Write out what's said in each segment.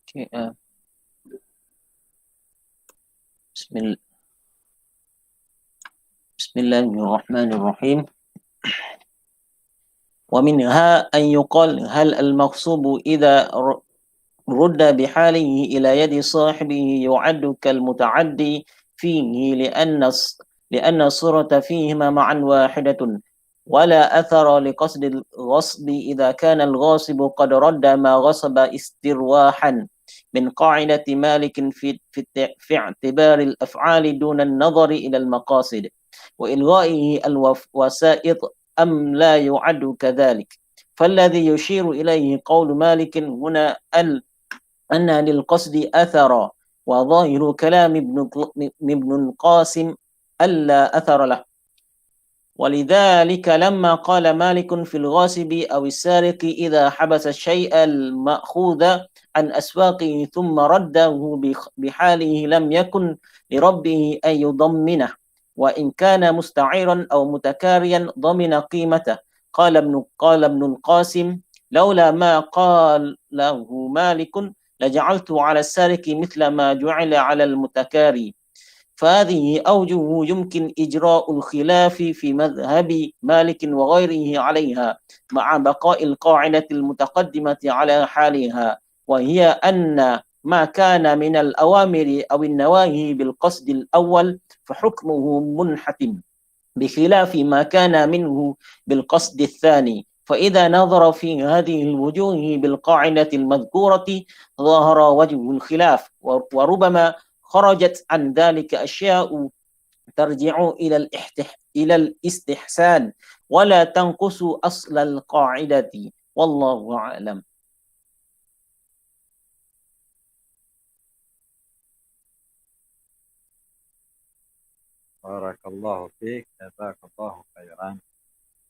Okay, Bismillah. Bismillahirrahmanirrahim. ومنها أن يقال هل المغصوب إذا رد بحاله إلى يد صاحبه يعد كالمتعدي فيه لأن الصورة فيهما معا واحدة ولا أثر لقصد الغصب إذا كان الغاصب قد رد ما غصب استرواحا من قاعدة مالك في اعتبار الأفعال دون النظر إلى المقاصد وإلغائه الوسائط أم لا يعد كذلك. فالذي يشير إليه قول مالك هنا أن للقصد أثرا وظاهر كلام ابن القاسم ألا أثر له. ولذلك لما قال مالك في الغاصب أو السارق إذا حبس الشيء المأخوذ عن أسواقه ثم رده بحاله لم يكن لربه أن يضمنه وإن كان مستعيرا أو متكاريا ضمن قيمته. قال ابن القاسم لولا ما قال له مالك لجعلت على السارق مثل ما جعل على المتكاري. فهذه أوجه يمكن إجراء الخلاف في مذهب مالك وغيره عليها مع بقاء القاعدة المتقدمة على حالها، وهي أن ما كان من الأوامر أو النواهي بالقصد الأول فحكمه منحتم بخلاف ما كان منه بالقصد الثاني. فإذا نظر في هذه الوجوه بالقاعدة المذكورة ظهر وجه الخلاف، وربما خرجت عن ذلك أشياء ترجع إلى الاستحسان ولا تنقص أصل القاعدة. والله أعلم. بارك الله فيك، جزاك الله خيرا.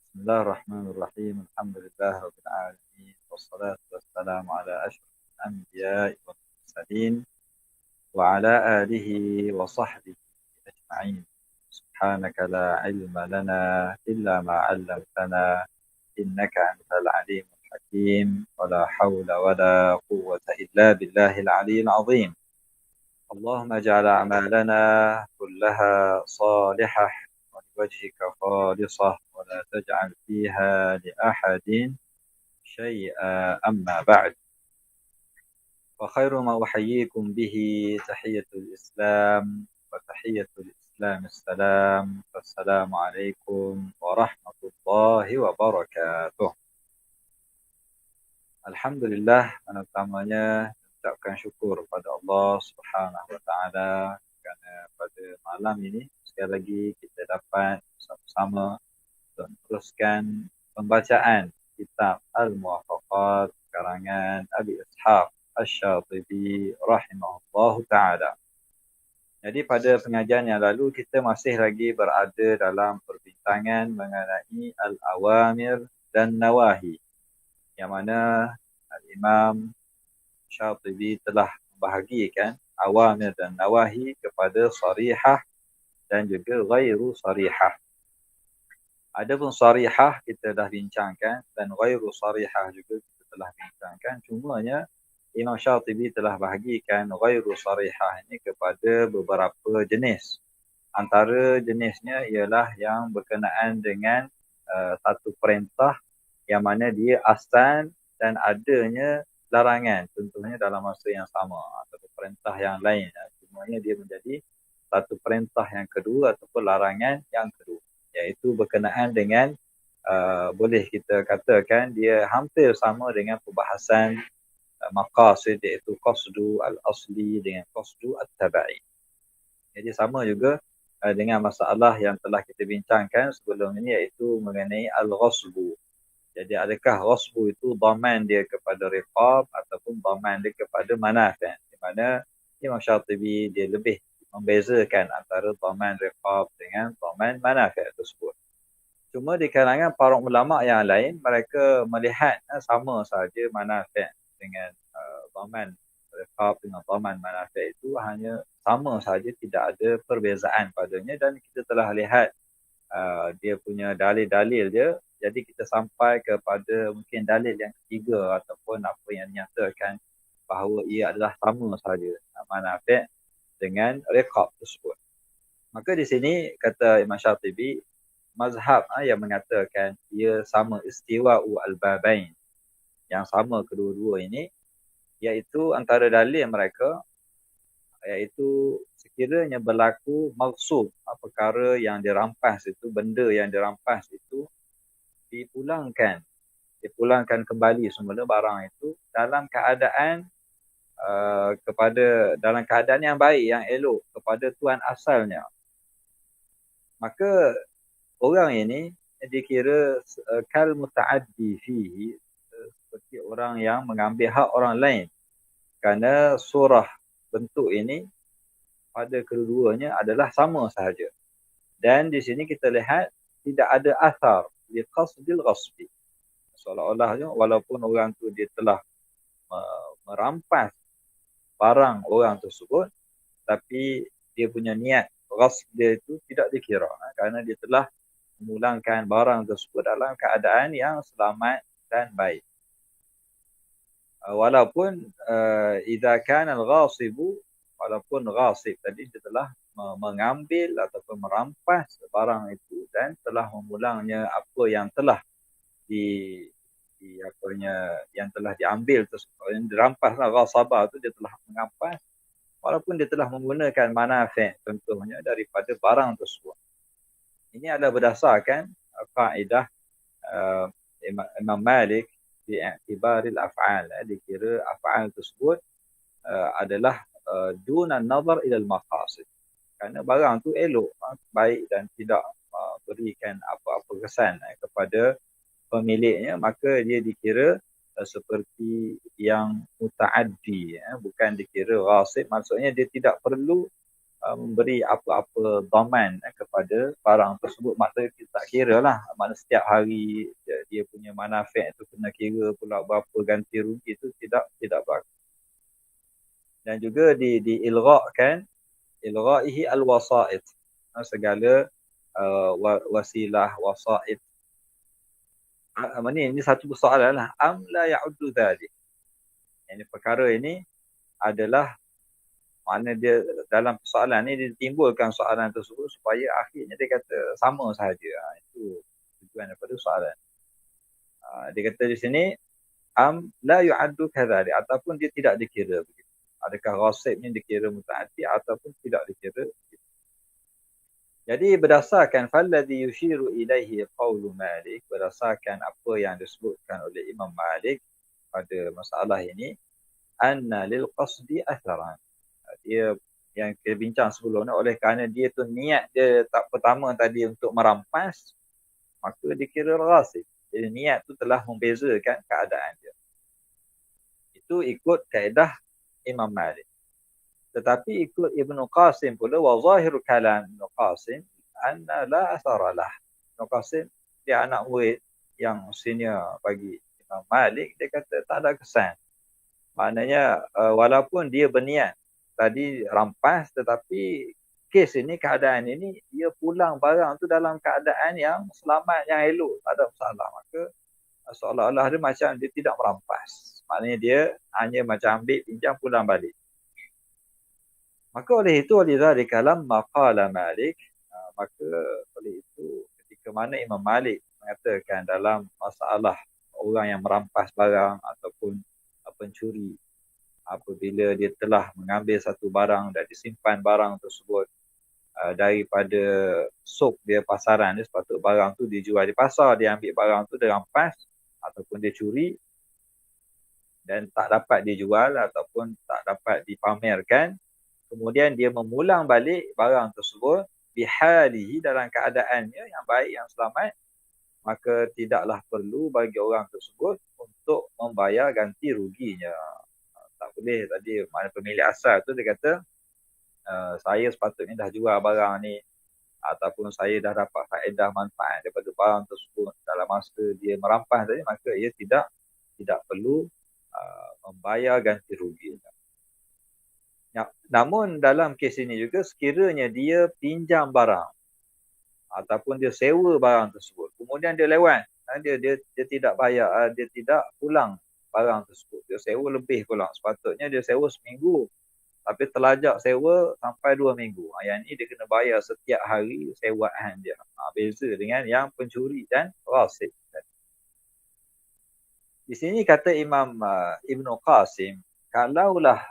بسم الله الرحمن الرحيم، الحمد لله رب العالمين، والصلاة والسلام على أشرف الأنبياء والمرسلين وعلى آله وصحبه أجمعين. سبحانك لا علم لنا إلا ما علمتنا إنك أنت العليم الحكيم، ولا حول ولا قوة إلا بالله العلي العظيم. اللهم اجعل أعمالنا كلها صالحة ولوجهك خالصة ولا تجعل فيها لأحد شيئا. أما بعد، وخير ما أحييكم به تحية الإسلام، وتحية الإسلام السلام، فالسلام عليكم ورحمة الله وبركاته. Alhamdulillah, mana utamanya ucapkan syukur kepada Allah Subhanahu Wa Taala kerana pada malam ini sekali lagi kita dapat bersama-sama untuk meneruskan pembacaan kitab Al-Muwafaqat karangan Abi Ishaq Asy-Syatibi rahimahullahu taala. Jadi pada pengajian yang lalu kita masih lagi berada dalam perbincangan mengenai al-awamir dan nawahi, yang mana Al-Imam Syatibi telah membahagikan awamir dan nawahi kepada sarihah dan juga ghairu sarihah. Adapun sarihah kita dah bincangkan dan ghairu sarihah juga kita telah bincangkan. Cumanya Imam Syatibi telah bahagikan ghairu sarihah ini kepada beberapa jenis. Antara jenisnya ialah yang berkenaan dengan satu perintah yang mana dia asal dan adanya larangan, contohnya dalam masa yang sama, atau perintah yang lain. Semuanya dia menjadi satu perintah yang kedua ataupun larangan yang kedua, iaitu berkenaan dengan boleh kita katakan dia hampir sama dengan perbahasan maqasid, iaitu qasdu al-asli dengan qasdu at-tabai. Jadi sama juga dengan masalah yang telah kita bincangkan sebelum ini, iaitu mengenai al-ghasbu. Jadi adakah ghasbu itu dhaman dia kepada riqab ataupun dhaman dia kepada manafi', di mana Imam Syatibi dia lebih membezakan antara dhaman riqab dengan dhaman manafi' tersebut. Cuma di kalangan para ulama yang lain, mereka melihat sama saja manafi' dengan dhaman riqab dengan dhaman manafi' itu hanya sama saja, tidak ada perbezaan padanya. Dan kita telah lihat dia punya dalil-dalil dia. Jadi kita sampai kepada mungkin dalil yang ketiga ataupun apa yang dinyatakan bahawa ia adalah sama sahaja manafi' dengan riqab tersebut. Maka di sini kata Imam Syatibi, mazhab yang mengatakan ia sama istiwa'u al-babain, yang sama kedua-dua ini, iaitu antara dalil mereka, iaitu sekiranya berlaku maksud perkara yang dirampas itu, benda yang dirampas itu dipulangkan kembali semula barang itu dalam keadaan dalam keadaan yang baik, yang elok kepada tuan asalnya, maka orang ini dikira kal muta'addi fihi, seperti orang yang mengambil hak orang lain, kerana surah bentuk ini pada kedua-duanya adalah sama sahaja. Dan di sini kita lihat tidak ada asar li qasdil ghasbi, seolah-olahnya walaupun orang tu dia telah merampas barang orang tersebut, tapi dia punya niat ghasb dia itu tidak dikira, kerana dia telah memulangkan barang tersebut dalam keadaan yang selamat dan baik. Walaupun idza kana al-ghasibu, walaupun ghasib tadi dia telah mengambil ataupun merampas barang itu dan telah memulangnya apa yang telah yang telah diambil tersebut, yang dirampaslah, ghasabah tu dia telah mengampas, walaupun dia telah menggunakan manafi' contohnya daripada barang tersebut. Ini adalah berdasarkan kaedah Imam Malik di i'tibaril af'al, dikira af'al tersebut adalah duna nazar ila al-maqasid, kerana barang tu elok, baik dan tidak berikan apa-apa kesan kepada pemiliknya, maka dia dikira seperti yang muta'addi, bukan dikira ghasib. Maksudnya dia tidak perlu memberi apa-apa dhaman kepada barang tersebut. Maksudnya kita tak kira lah, maknanya setiap hari dia punya manafi' itu kena kira pula berapa ganti rugi, itu tidak berlaku. Dan juga diilgha'kan, ilgha'ihi al-wasa'id, segala wasilah, wasa'id. Ini satu persoalan lah. Am la ya'uddu dhalik. Ini perkara ini adalah, makna dia dalam persoalan ni dia timbulkan soalan tersebut supaya akhirnya dia kata sama sahaja. Itu tujuan daripada soalan. Dia kata di sini, am la yu'addu kadhalik, ataupun dia tidak dikira begitu. Adakah ghasib ni dikira muta'addi ataupun tidak dikira begitu. Jadi berdasarkan falladhi yushiru ilaihi qawlu Malik, berdasarkan apa yang disebutkan oleh Imam Malik pada masalah ini, anna lil qasdi atharan. Dia yang kita bincang sebelum ni, oleh kerana dia tu niat dia tak pertama tadi untuk merampas, maka dikira ghasib. Jadi niat tu telah membezakan keadaan dia. Itu ikut kaedah Imam Malik. Tetapi ikut Ibnu Qasim pula, wa zahiru kalam Ibnu Qasim anna la athara lah. Ibnu Qasim dia anak murid yang senior bagi Imam Malik, dia kata tak ada kesan. Maknanya walaupun dia berniat tadi rampas, tetapi kes ini, keadaan ini, dia pulang barang tu dalam keadaan yang selamat, yang elok, tak ada masalah. Maka seolah-olah dia macam dia tidak merampas. Maknanya dia hanya macam ambil, pinjam, pulang balik. Maka oleh itu, walidzalika lamma qala Malik, maka oleh itu ketika mana Imam Malik mengatakan dalam masalah orang yang merampas barang ataupun pencuri, apabila dia telah mengambil satu barang dan disimpan barang tersebut daripada suk dia, pasaran dia, sepatut barang tu dijual di pasar, dia ambil barang tu, dia rampas ataupun dia curi dan tak dapat dijual ataupun tak dapat dipamerkan, kemudian dia memulang balik barang tersebut bihalihi, dalam keadaannya yang baik, yang selamat, maka tidaklah perlu bagi orang tersebut untuk membayar ganti ruginya. Tak boleh. Tadi mana pemilik asal tu dia kata saya sepatutnya dah jual barang ni ataupun saya dah dapat faedah manfaat daripada barang tersebut dalam masa dia merampas tadi, maka ia tidak perlu membayar ganti rugi. Namun dalam kes ini juga, sekiranya dia pinjam barang ataupun dia sewa barang tersebut, kemudian dia lewat, dia tidak bayar, dia tidak pulang barang tersebut, dia sewa lebih pula. Sepatutnya dia sewa seminggu. Tapi terlajak sewa sampai 2 minggu. Yang ni dia kena bayar setiap hari sewaan dia. Beza dengan yang pencuri dan rasib. Di sini kata Imam Ibn Qasim, kalaulah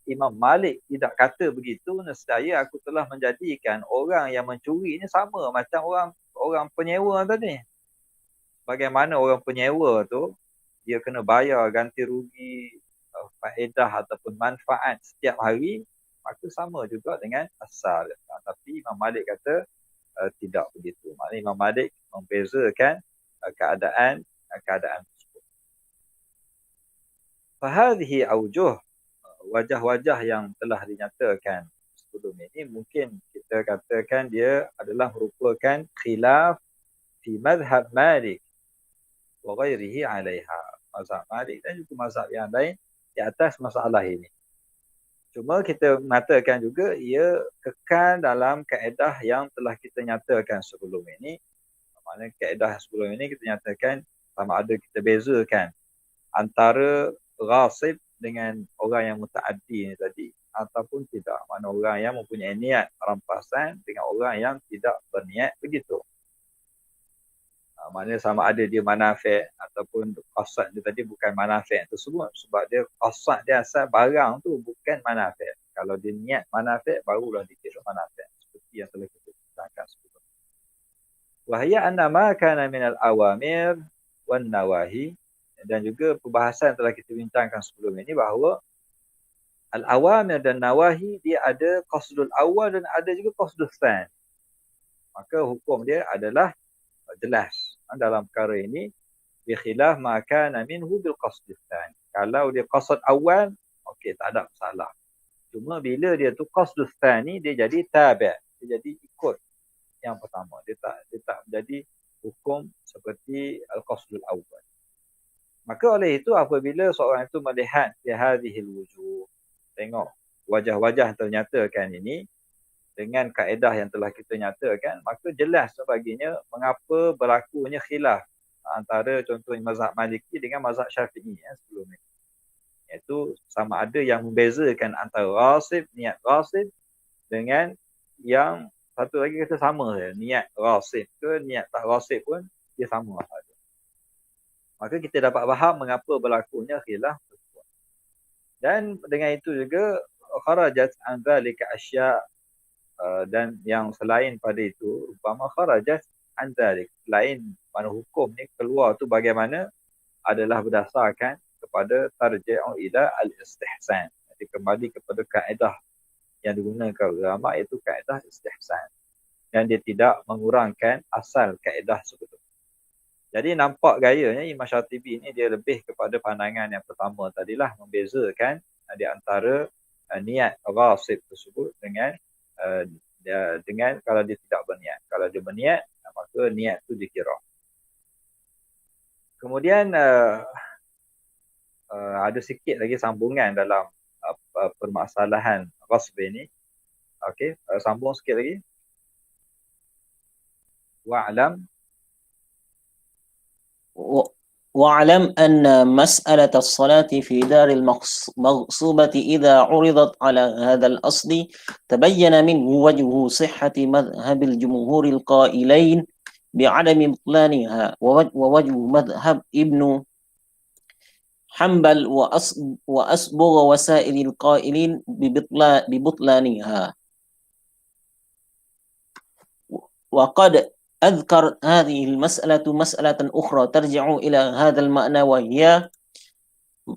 Imam Malik tidak kata begitu, nescaya aku telah menjadikan orang yang mencuri ini sama macam orang penyewa tadi. Bagaimana orang penyewa tu, dia kena bayar ganti rugi, faedah ataupun manfaat setiap hari, maka sama juga dengan asal. Tapi Imam Malik kata tidak begitu. Maknanya Imam Malik membezakan keadaan tersebut. Fahadhihi aujuh, wajah-wajah yang telah dinyatakan sebelum ini, mungkin kita katakan dia adalah merupakan khilaf fi madhab Malik wa ghairihi alaiha. Mazhab Malik dan juga mazhab yang lain di atas masalah ini. Cuma kita mengatakan juga ia kekal dalam kaedah yang telah kita nyatakan sebelum ini. Maksudnya kaedah sebelum ini kita nyatakan sama ada kita bezakan antara ghasib dengan orang yang mutaaddi ni tadi ataupun tidak. Mana orang yang mempunyai niat rampasan dengan orang yang tidak berniat begitu. Maknanya sama ada dia manafik ataupun qasad dia tadi bukan manafik tersebut, sebab dia qasad dia asal barang tu bukan manafik. Kalau dia niat manafik barulah dikira manafik, seperti yang telah kita bincangkan sebelum. Wahya anna ma kana min al-awamir wan nawahi, dan juga perbahasan telah kita bincangkan sebelum ini bahawa al-awamir dan nawahi dia ada qasdul awal dan ada juga qasdul tsan. Maka hukum dia adalah jelas dalam perkara ini, bi khilaf ma kana minhu bil qasd tsan. Kalau dia qasd awal, okey, tak ada masalah. Cuma bila dia tu qasd tsan ni, dia jadi tabi', dia jadi ikut yang pertama. Dia tak jadi hukum seperti al-qasdul awal. Maka oleh itu apabila seorang itu melihat fi hadhil wujuh, tengok wajah-wajah ternyatakan ini dengan kaedah yang telah kita nyatakan, maka jelas baginya mengapa berlakunya khilaf antara contohnya mazhab Maliki dengan mazhab Syafi'i sebelum ini. Iaitu sama ada yang membezakan antara rasib, niat rasib dengan yang satu lagi kata sama saja, niat rasib ke niat tak rasib pun dia sama saja. Maka kita dapat faham mengapa berlakunya khilaf tersebut. Dan dengan itu juga kharajat an zalika asya', dan yang selain pada itu umpama kharajat an zalik, lain mana hukum ni keluar tu bagaimana adalah berdasarkan kepada tarji'u ila al-istihsan. Jadi kembali kepada kaedah yang digunakan ulama, iaitu kaedah istihsan, dan dia tidak mengurangkan asal kaedah sebetulnya. Jadi nampak gayanya Imam Syatibi ni dia lebih kepada pandangan yang pertama tadilah, membezakan di antara niat rasib tersebut dengan kalau dia tidak berniat. Kalau dia berniat, maka niat tu dikira. Kemudian ada sikit lagi sambungan dalam permasalahan rasb ini. Okey, sambung sikit lagi. واعلم أن مسألة الصلاة في دار المغصوبة إذا عرضت على هذا الأصل تبين منه وجه صحة مذهب الجمهور القائلين بعدم بطلانها ووجه مذهب ابن حنبل وأصبغ وسائر القائلين ببطلانها. وقد أذكر هذه المسألة مسألة أخرى ترجع إلى هذا المعنى وهي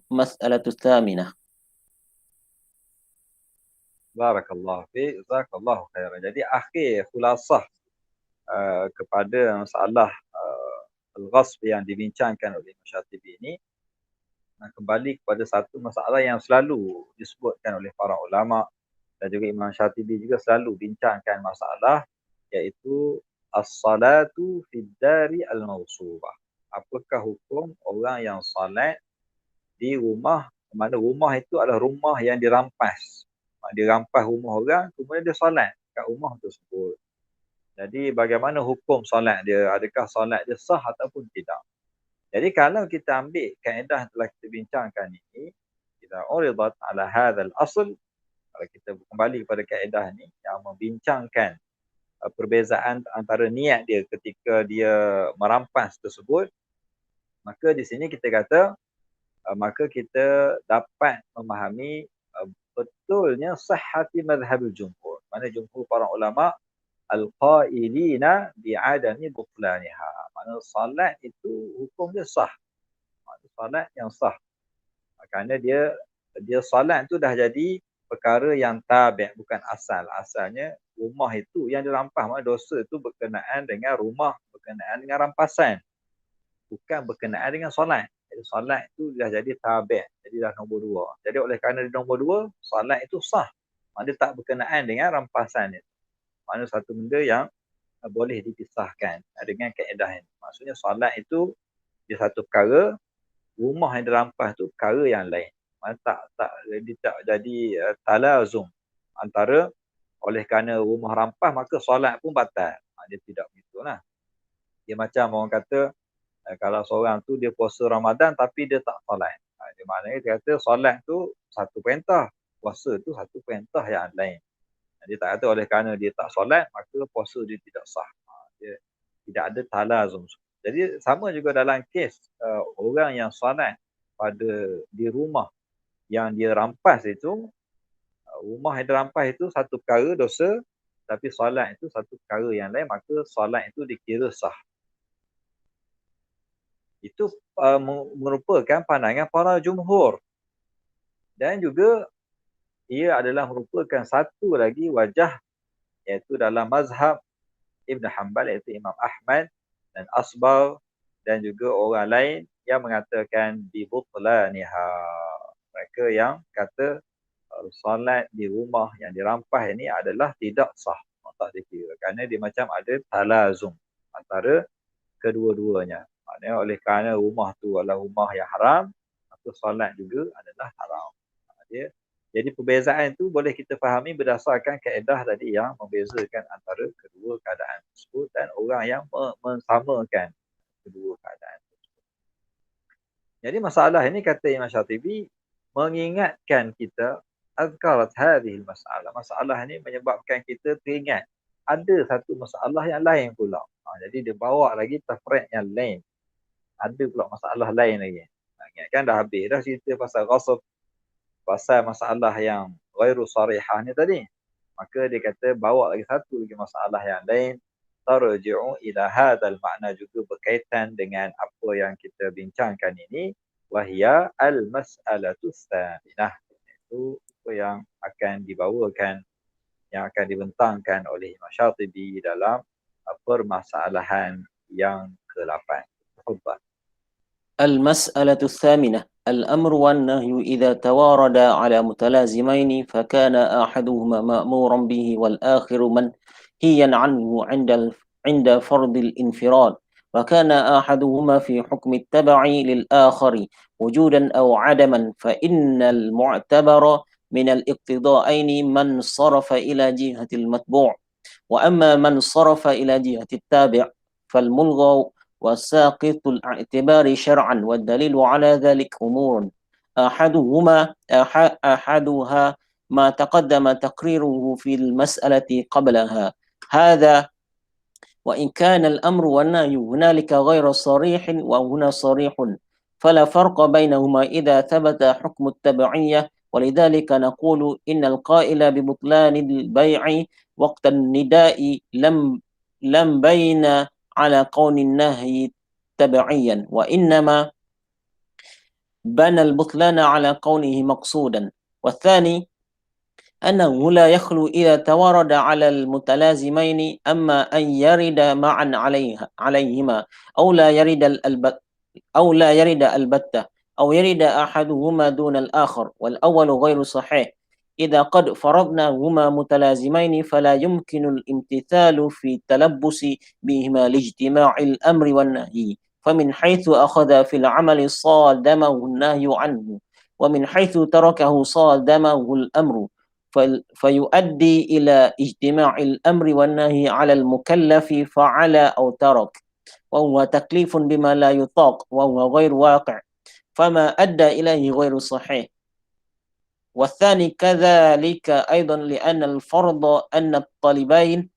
مسألة الثامنة. Barakallahu fiik, jazakallahu khairan. Jadi akhir khulasah kepada masalah al-ghasb yang dibincangkan oleh Syatibi ini, kembali kepada satu masalah yang selalu disebutkan oleh para ulama dan juga Imam Syatibi juga selalu bincangkan masalah, iaitu as-salatu fid dari al-mawsubah. Apakah hukum orang yang salat di rumah, mana rumah itu adalah rumah yang dirampas. Dirampas rumah orang, kemudian dia salat kat rumah tersebut. Jadi bagaimana hukum salat dia? Adakah salat dia sah ataupun tidak? Jadi kalau kita ambil kaedah yang telah kita bincangkan ini, kita uridat ala hadzal asl, kalau kita kembali kepada kaedah ni yang membincangkan perbezaan antara niat dia ketika dia merampas tersebut, maka di sini kita kata maka kita dapat memahami betulnya sahhati mazhabul jumhur. Mana jumhur para ulama al-qailina bi'adami butlaniha. Mana salat itu hukum dia sah. Mana salat yang sah. Kerana dia salat tu dah jadi perkara yang tabi', bukan asal. Asalnya rumah itu yang dirampas, mana dosa itu berkenaan dengan rumah, berkenaan dengan rampasan. Bukan berkenaan dengan solat. Jadi solat itu dah jadi tabi', jadi dah nombor dua. Jadi oleh kerana dia nombor dua, solat itu sah. Mana tak berkenaan dengan rampasan itu. Mana satu benda yang boleh dipisahkan dengan kaedah ini. Maksudnya solat itu dia satu perkara, rumah yang dirampas tu perkara yang lain. Mana tak jadi talazum antara oleh kerana rumah rampas maka solat pun batal. Dia tidak begitulah. Dia macam orang kata kalau seorang tu dia puasa Ramadan tapi dia tak solat. Dia maknanya dia kata solat tu satu perintah, puasa tu satu perintah yang lain. Dia tak kata oleh kerana dia tak solat maka puasa dia tidak sah. Dia tidak ada talazum. Jadi sama juga dalam kes orang yang solat pada di rumah yang dia rampas itu, rumah yang dirampas itu satu perkara dosa, tapi solat itu satu perkara yang lain, maka solat itu dikira sah. Itu merupakan pandangan para jumhur. Dan juga ia adalah merupakan satu lagi wajah iaitu dalam mazhab Ibn Hanbal, iaitu Imam Ahmad dan Asbar dan juga orang lain yang mengatakan bibutlaniha. Mereka yang kata solat di rumah yang dirampas ini adalah tidak sah. Tak dikira. Kerana dia macam ada talazum antara kedua-duanya. Maknanya oleh kerana rumah tu adalah rumah yang haram, maka solat juga adalah haram. Jadi perbezaan tu boleh kita fahami berdasarkan kaedah tadi yang membezakan antara kedua keadaan tersebut dan orang yang mensamakan kedua keadaan tersebut. Jadi masalah ini kata Imam Syatibi mengingatkan kita azkarat hadhil masalah. Masalah ini menyebabkan kita teringat ada satu masalah yang lain pula. Jadi dia bawa lagi tafriq yang lain. Ada pula masalah lain lagi. Kan dah habis dah cerita pasal ghasab, pasal masalah yang ghairu sarihah ni tadi. Maka dia kata bawa lagi satu lagi masalah yang lain. Tarji'u ila hadzal makna, juga berkaitan dengan apa yang kita bincangkan ini. Wahia al-mas'alatu tsaminah. Itu apa yang akan dibawakan, yang akan dibentangkan oleh Imam Syatibi dalam permasalahan yang ke-8. Tafadhal. المسألة الثامنة: الأمر والنهي إذا تواردا على متلازمين فكان أحدهما مأمورا به والآخر منهيا عنه عند فرض الانفراد، وكان أحدهما في حكم التبع للآخر وجودا أو عدما، فإن المعتبر من الاقتضاءين من صرف إلى جهة المتبوع، وأما من صرف إلى جهة التابع فالملغى وساقط الاعتبار شرعا. والدليل على ذلك أمور: أحدها ما تقدم تقريره في المسألة قبلها، هذا وإن كان الأمر والنهي هنالك غير صريح وهنا صريح، فلا فرق بينهما إذا ثبت حكم التبعية. ولذلك نقول إن القائل ببطلان البيع وقت النداء لم بين على كون النهي تبعيا، وإنما بنى البطلان على كونه مقصودا. والثاني أنه لا يخلو إذا توارد على المتلازمين أما أن يرد معا عليهما أو لا يرد البتة أو يرد أحدهما دون الآخر، والأول غير صحيح. إذا قد فرضناهما متلازمين فلا يمكن الامتثال في التلبس بهما لاجتماع الأمر والنهي، فمن حيث أخذ في العمل صادمه النهي عنه، ومن حيث تركه صادمه الأمر، فيؤدي إلى اجتماع الأمر والنهي على المكلف فعل أو ترك. وهو تكليف بما لا يطاق وهو غير واقع فما أدى إليه غير صحيح. والثاني كذلك أيضا لأن الفرض أن الطلبين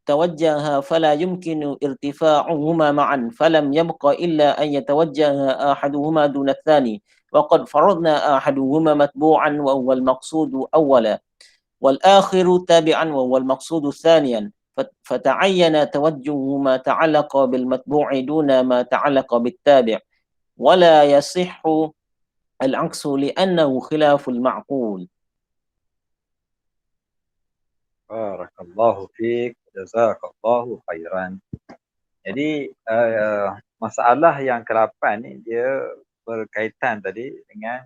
توجها فلا يمكن ارتفاعهما معا فلم يبق إلا أن يتوجه أحدهما دون الثاني وقد فرضنا أحدهما متبوعا وهو المقصود أولا والآخر تابعا وهو المقصود ثانيا فتعين توجه ما تعلق بالمتبوع دون ما تعلق بالتابع ولا يصح العكس لأنه خلاف المعقول. Barakallahu fiik, jazakallahu khairan. Jadi masalah yang ke-8 ni dia berkaitan tadi dengan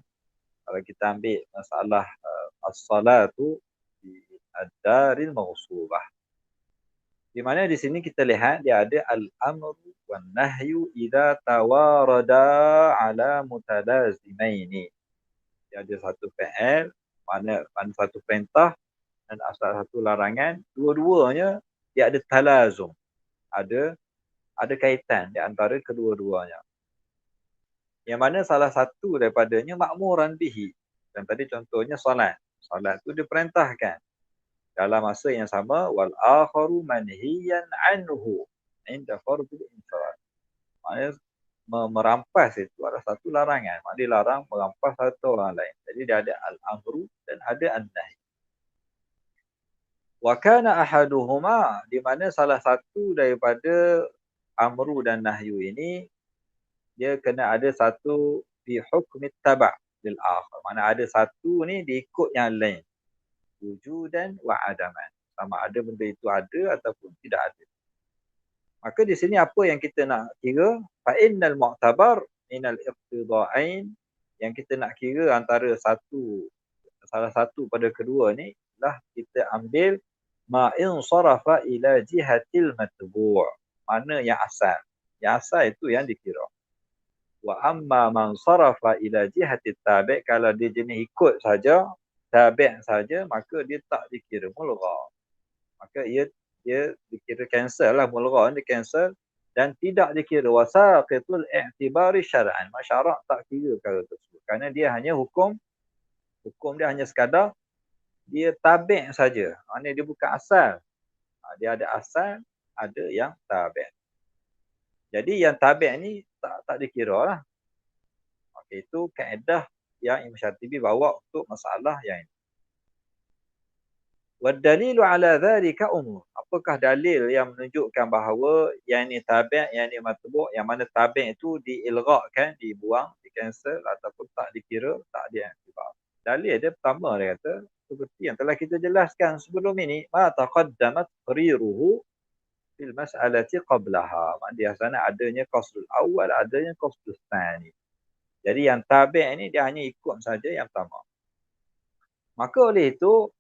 kalau kita ambil masalah as-salatu di ad-daril maghsubah. Di mana di sini kita lihat dia ada al-amru wan nahyu idza tawarada ala mutalazimaini. Dia ada satu fi'il, mana satu perintah dan satu larangan, dua-duanya dia ada talazum, ada kaitan di antara kedua-duanya. Yang mana salah satu daripadanya ma'muran bihi. Dan tadi contohnya solat. Solat tu diperintahkan dalam masa yang sama wal akharu manhiyan anhu inda fardhu infirad. Maknanya merampas itu adalah satu larangan. Maknanya dilarang merampas satu orang lain. Jadi dia ada al-amru dan ada an-nahy. Wa kana ahaduhuma, di mana salah satu daripada amru dan nahyu ini dia kena ada satu fi hukmi taba' lil akhar. Mana ada satu ni diikut yang lain. Wujudan wa adaman. Sama ada benda itu ada ataupun tidak ada. Maka di sini apa yang kita nak kira? Fa innal mu'tabar minal iqtida'ain, yang kita nak kira antara salah satu pada kedua ni lah kita ambil ma in sarafa ila jihatil matbu', mana yang asal. Yang asal itu yang dikira. Wa amma man sarafa ila jihatit tabi', kalau dia jenis ikut saja, tabi' saja, maka dia tak dikira mulgha. Maka dia dikira cancel lah, mulgha ni cancel dan tidak dikira wasaqitul i'tibari syar'an. Masyara' tak kira perkara tersebut. Kerana dia hanya hukum dia hanya sekadar dia tabi' saja. Maksudnya dia bukan asal. Dia ada asal, ada yang tabi'. Jadi yang tabi' ni tak dikira lah. Okay, itu kaedah yang Imam Syatibi bawa untuk masalah yang ini. Wadalilu ala dhalika umur. Apakah dalil yang menunjukkan bahawa yang ini tabi', yang ini matbu', yang mana tabi' itu diilgha'kan, dibuang, di-cancel ataupun tak dikira, tak diiktibar. Dalil dia pertama dia kata, seperti yang telah kita jelaskan sebelum ini, ma taqaddamat qariruhu fil mas'alati qablaha. Maksudnya sana adanya qasrul awal, adanya qasrul tsani. Jadi yang tabi' ini dia hanya ikut saja yang pertama. Maka oleh itu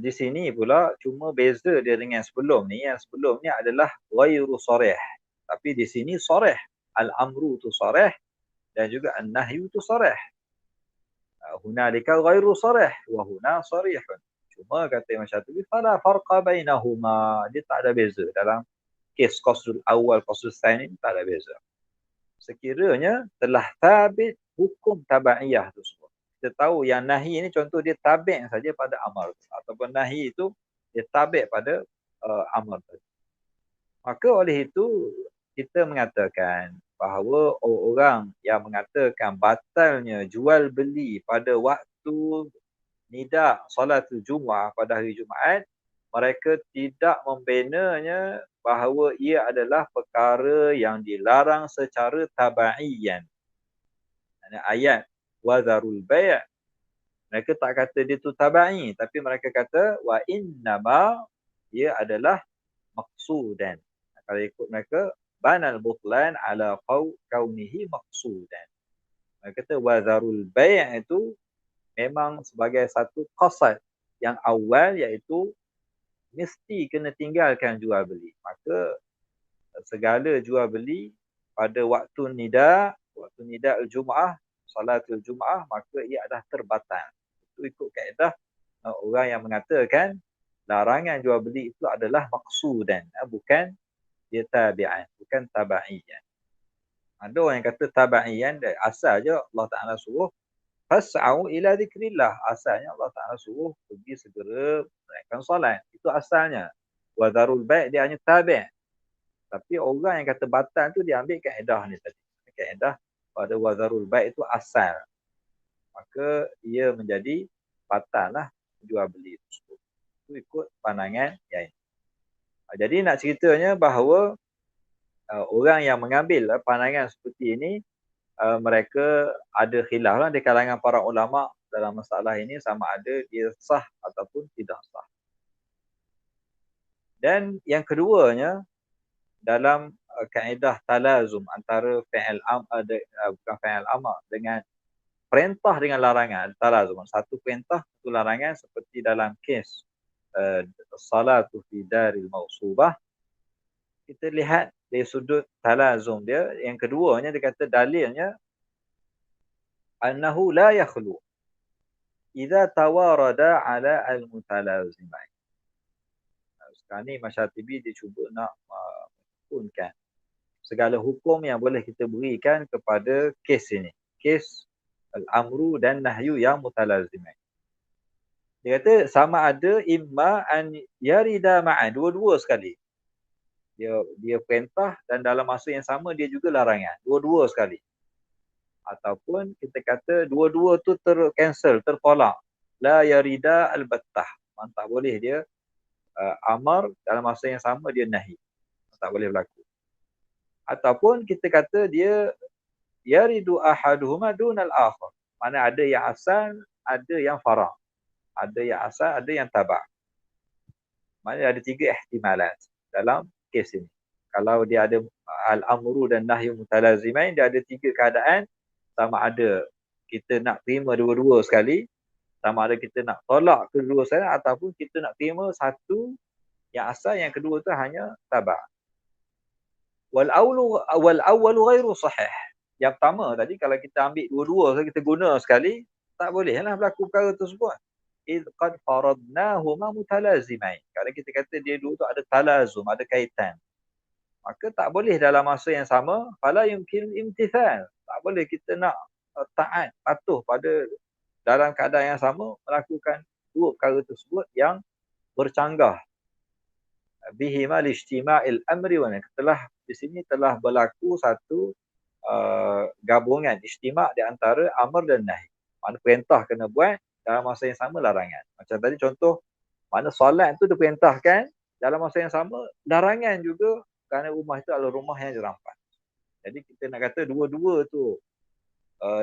di sini pula cuma beza dia dengan sebelum ni. Yang sebelum ni adalah ghairu sharih. Tapi di sini sharih. Al-amru tu sharih dan juga an-nahyu tu sharih. Hunalika ghairu sharih wa huna sharihun. Cuma kata Imam Syatibi fala farqa bainahuma. Dia tak ada beza dalam kes qasrul awal, qasrul tsani tak ada beza. Sekiranya telah tabit hukum tabaiyah tersebut. Kita tahu yang nahi ini contoh dia tabi' saja pada amar ataupun nahi itu dia tabi' pada amar tadi. Maka oleh itu kita mengatakan bahawa orang yang mengatakan batalnya jual beli pada waktu nida salatul Jumaat pada hari Jumaat, mereka tidak membenanya bahawa ia adalah perkara yang dilarang secara tabaiyan. Ayat wazarul bai', mereka tak kata dia tu tabai, tapi mereka kata wa innama ia adalah maqsudan. Kalau ikut mereka banal butlan ala kaunihi maqsudan. Mereka kata wazarul bai' itu memang sebagai satu qasad yang awal, iaitu mesti kena tinggalkan jual beli. Maka segala jual beli pada waktu nida al-Jum'ah, salatul Jum'ah, maka ia adalah terbatal. Itu ikut kaedah orang yang mengatakan larangan jual beli itu adalah maqsudan, bukan dia tabi'an, bukan taba'iyan. Ada orang yang kata taba'iyan, asal je Allah Ta'ala suruh fas'au ila zikrillah, asalnya Allah Ta'ala suruh pergi segera menunaikan solat, itu asalnya. Wa dharul bai' dia hanya tabi'. Tapi orang yang kata batal tu dia ambil kaedah ni tadi. Kaedah pada wa dharul bai' itu asal. Maka ia menjadi batal lah jual beli tersebut. Itu ikut pandangan yang ini. Jadi nak ceritanya bahawa orang yang mengambil pandangan seperti ini, mereka ada khilaf lah di kalangan para ulama dalam masalah ini, sama ada dia sah ataupun tidak sah. Dan yang keduanya, dalam kaedah talazum antara bukan fi'il amr dengan perintah dengan larangan, talazum. Satu perintah, satu larangan, seperti dalam kes salatu fi daril mausubah. Kita lihat dari sudut talazum dia, yang keduanya dia kata dalilnya annahu la yakhlu idza tawarada ala al-mutalazimain. Sekarang ni Masyatibi dia cuba nak menunjukkan segala hukum yang boleh kita berikan kepada kes ini. Kes al-amru dan nahyu yang mutalazimain. Dia kata sama ada imma an yarida ma'an, dua-dua sekali. Dia perintah dan dalam masa yang sama dia juga larangan. Dua-dua sekali. Ataupun kita kata dua-dua tu tercancel, tertolak. La yarida al-battah. Tak boleh dia amar dalam masa yang sama dia nahi. Tak boleh berlaku. Ataupun kita kata dia yaridu ahaduhuma dunal akhar. Mana ada yang asal, ada yang farah. Ada yang asal, ada yang tabak. Maknanya ada 3 ihtimalat dalam kes ini. Kalau dia ada al-amru dan nahyu mutalazimain, dia ada 3 keadaan. Sama ada kita nak terima dua-dua sekali, sama ada kita nak tolak kedua sekali, ataupun kita nak terima satu yang asal, yang kedua tu hanya tabak. Wal awwalu ghairu sahih. Yang pertama tadi, kalau kita ambil dua-dua, kita guna sekali, tak bolehlah berlaku perkara tersebut. Id qad faradnahuma mutalazimain. Kalau kita kata dia dua tu ada talazum, ada kaitan, maka tak boleh dalam masa yang sama fala yumkin imtithal. Tak boleh kita nak taat, patuh pada dalam keadaan yang sama melakukan dua perkara tersebut yang bercanggah. Bihima lijtima'il amri wa nahy. Di sini telah berlaku satu gabungan ijtima' di antara amr dan nahi. Mana perintah kena buat, dalam masa yang sama larangan. Macam tadi contoh, mana solat tu diperintahkan, dalam masa yang sama larangan juga, kerana rumah itu adalah rumah yang dirampas. Jadi kita nak kata dua-dua tu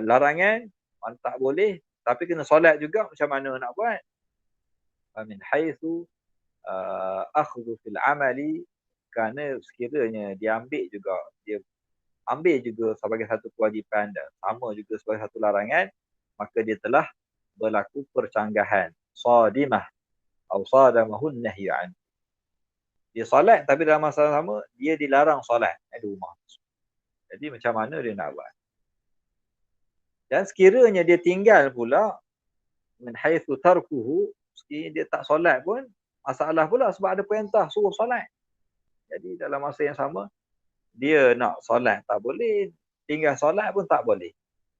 larangan, mana tak boleh, tapi kena solat juga, macam mana nak buat? Min haitsu akhdhu fil amali, kerana sekiranya dia ambil juga sebagai satu kewajipan dan sama juga sebagai satu larangan, maka dia telah berlaku percanggahan, sadimah atau sadamahun nahyan. Dia solat tapi dalam masa sama dia dilarang solat di rumah. Jadi macam mana dia nak buat? Dan sekiranya dia tinggal pula min haitsu tarkuhu, sekiranya dia tak solat pun masalah pula, sebab ada perintah suruh solat. Jadi dalam masa yang sama dia nak solat tak boleh, tinggal solat pun tak boleh.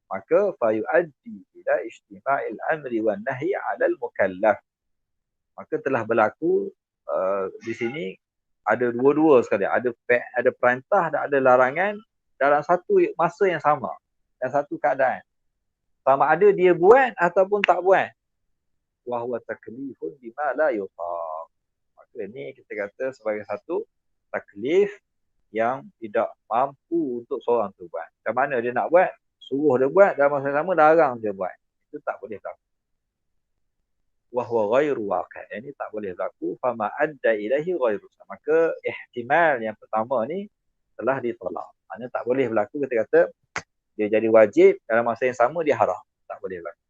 Maka fayuaddi ila ijtima'il amri wan nahyi 'alal mukallaf. Maka telah berlaku di sini ada dua-dua sekali, ada perintah dan ada larangan dalam satu masa yang sama, dan satu keadaan. Sama ada dia buat ataupun tak buat. Wa huwa taklifun bima la yutaq. Maka ini kita kata sebagai satu taklif yang tidak mampu untuk seorang tu buat. Macam mana dia nak buat? Suruh dia buat, dalam masa sama larang dia buat. Itu tak boleh berlaku. Wa huwa ghairu waqi'. Ini tak boleh berlaku. Fama adda ilaihi ghairu. Maka ihtimal yang pertama ni telah ditolak. Maksudnya tak boleh berlaku kita kata dia jadi wajib, dalam masa yang sama dia haram. Tak boleh berlaku.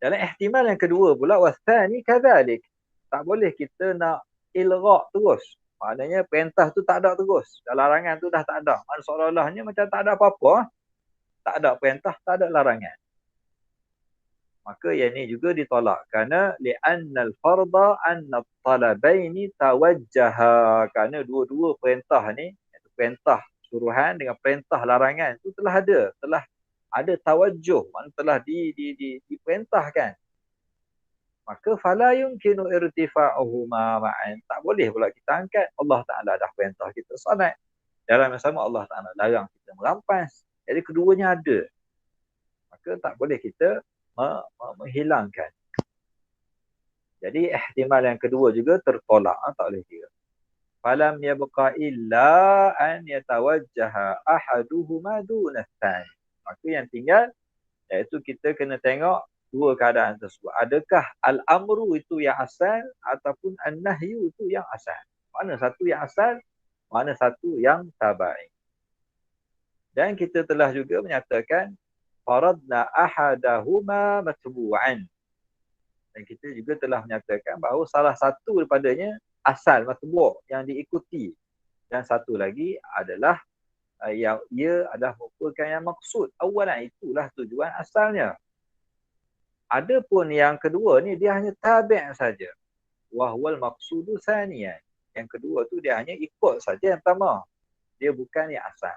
Dalam ihtimal yang kedua pula, wasani kadzalik. Tak boleh kita nak ilgha' terus. Maknanya perintah tu tak ada terus. Dan larangan tu dah tak ada. Maksudnya seolah-olahnya macam tak ada apa-apa. Tak ada perintah, tak ada larangan. Maka yang ni juga ditolak kerana li'annal farda anna talabaini tawajjaha, kerana dua-dua perintah ni, iaitu perintah suruhan dengan perintah larangan itu telah ada tawajjuh, maknanya telah diperintahkan. Maka fala yumkinu irtifa'uhuma ma'an, tak boleh pula kita angkat. Allah Ta'ala dah perintah kita solat, dalam yang sama Allah Ta'ala larang kita merampas. Jadi keduanya ada, maka tak boleh kita menghilangkan. Jadi ihtimal yang kedua juga tertolak, tak boleh kira. Falam yabqa illa an yatawajjaha ahaduhuma duna tsani. Maka yang tinggal iaitu kita kena tengok dua keadaan tersebut. Adakah al-amru itu yang asal ataupun an-nahyu itu yang asal? Mana satu yang asal, mana satu yang tabai. Dan kita telah juga menyatakan faradna ahadahuma matbu'an. Dan kita juga telah menyatakan bahawa salah satu daripadanya asal matbu' yang diikuti. Dan satu lagi adalah yang ia adalah merupakan yang maksud. Awalan itulah tujuan asalnya. Adapun yang kedua ni dia hanya tabi' saja. Wahwal maqsudu saniyan. Yang kedua tu dia hanya ikut saja yang pertama. Dia bukan yang asal.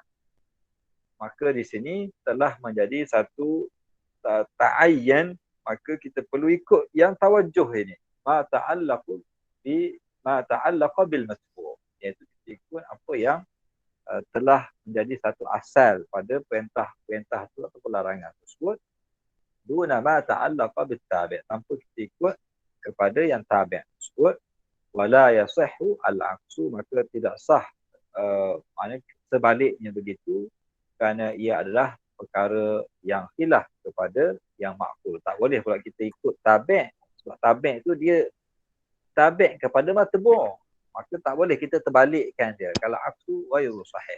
Maka di sini telah menjadi satu ta'ayyan, maka kita perlu ikut yang tawajjuh ini. Ma ta'allaqa bil matbu'. Iaitu kita ikut apa yang telah menjadi satu asal pada perintah itu atau larangan tersebut. Duna ma ta'allaqa bit tabi', tanpa kita ikut kepada yang tabi' tersebut. Wala yasihhu al-aqsu, maka tidak sah maknanya sebaliknya begitu, kerana ia adalah perkara yang khilaf kepada yang makul. Tak boleh pula kita ikut tabi', sebab tabi' itu dia tabi' kepada matbu'. Maka tak boleh kita terbalikkan dia. Kalau aqsu ghairu sahih.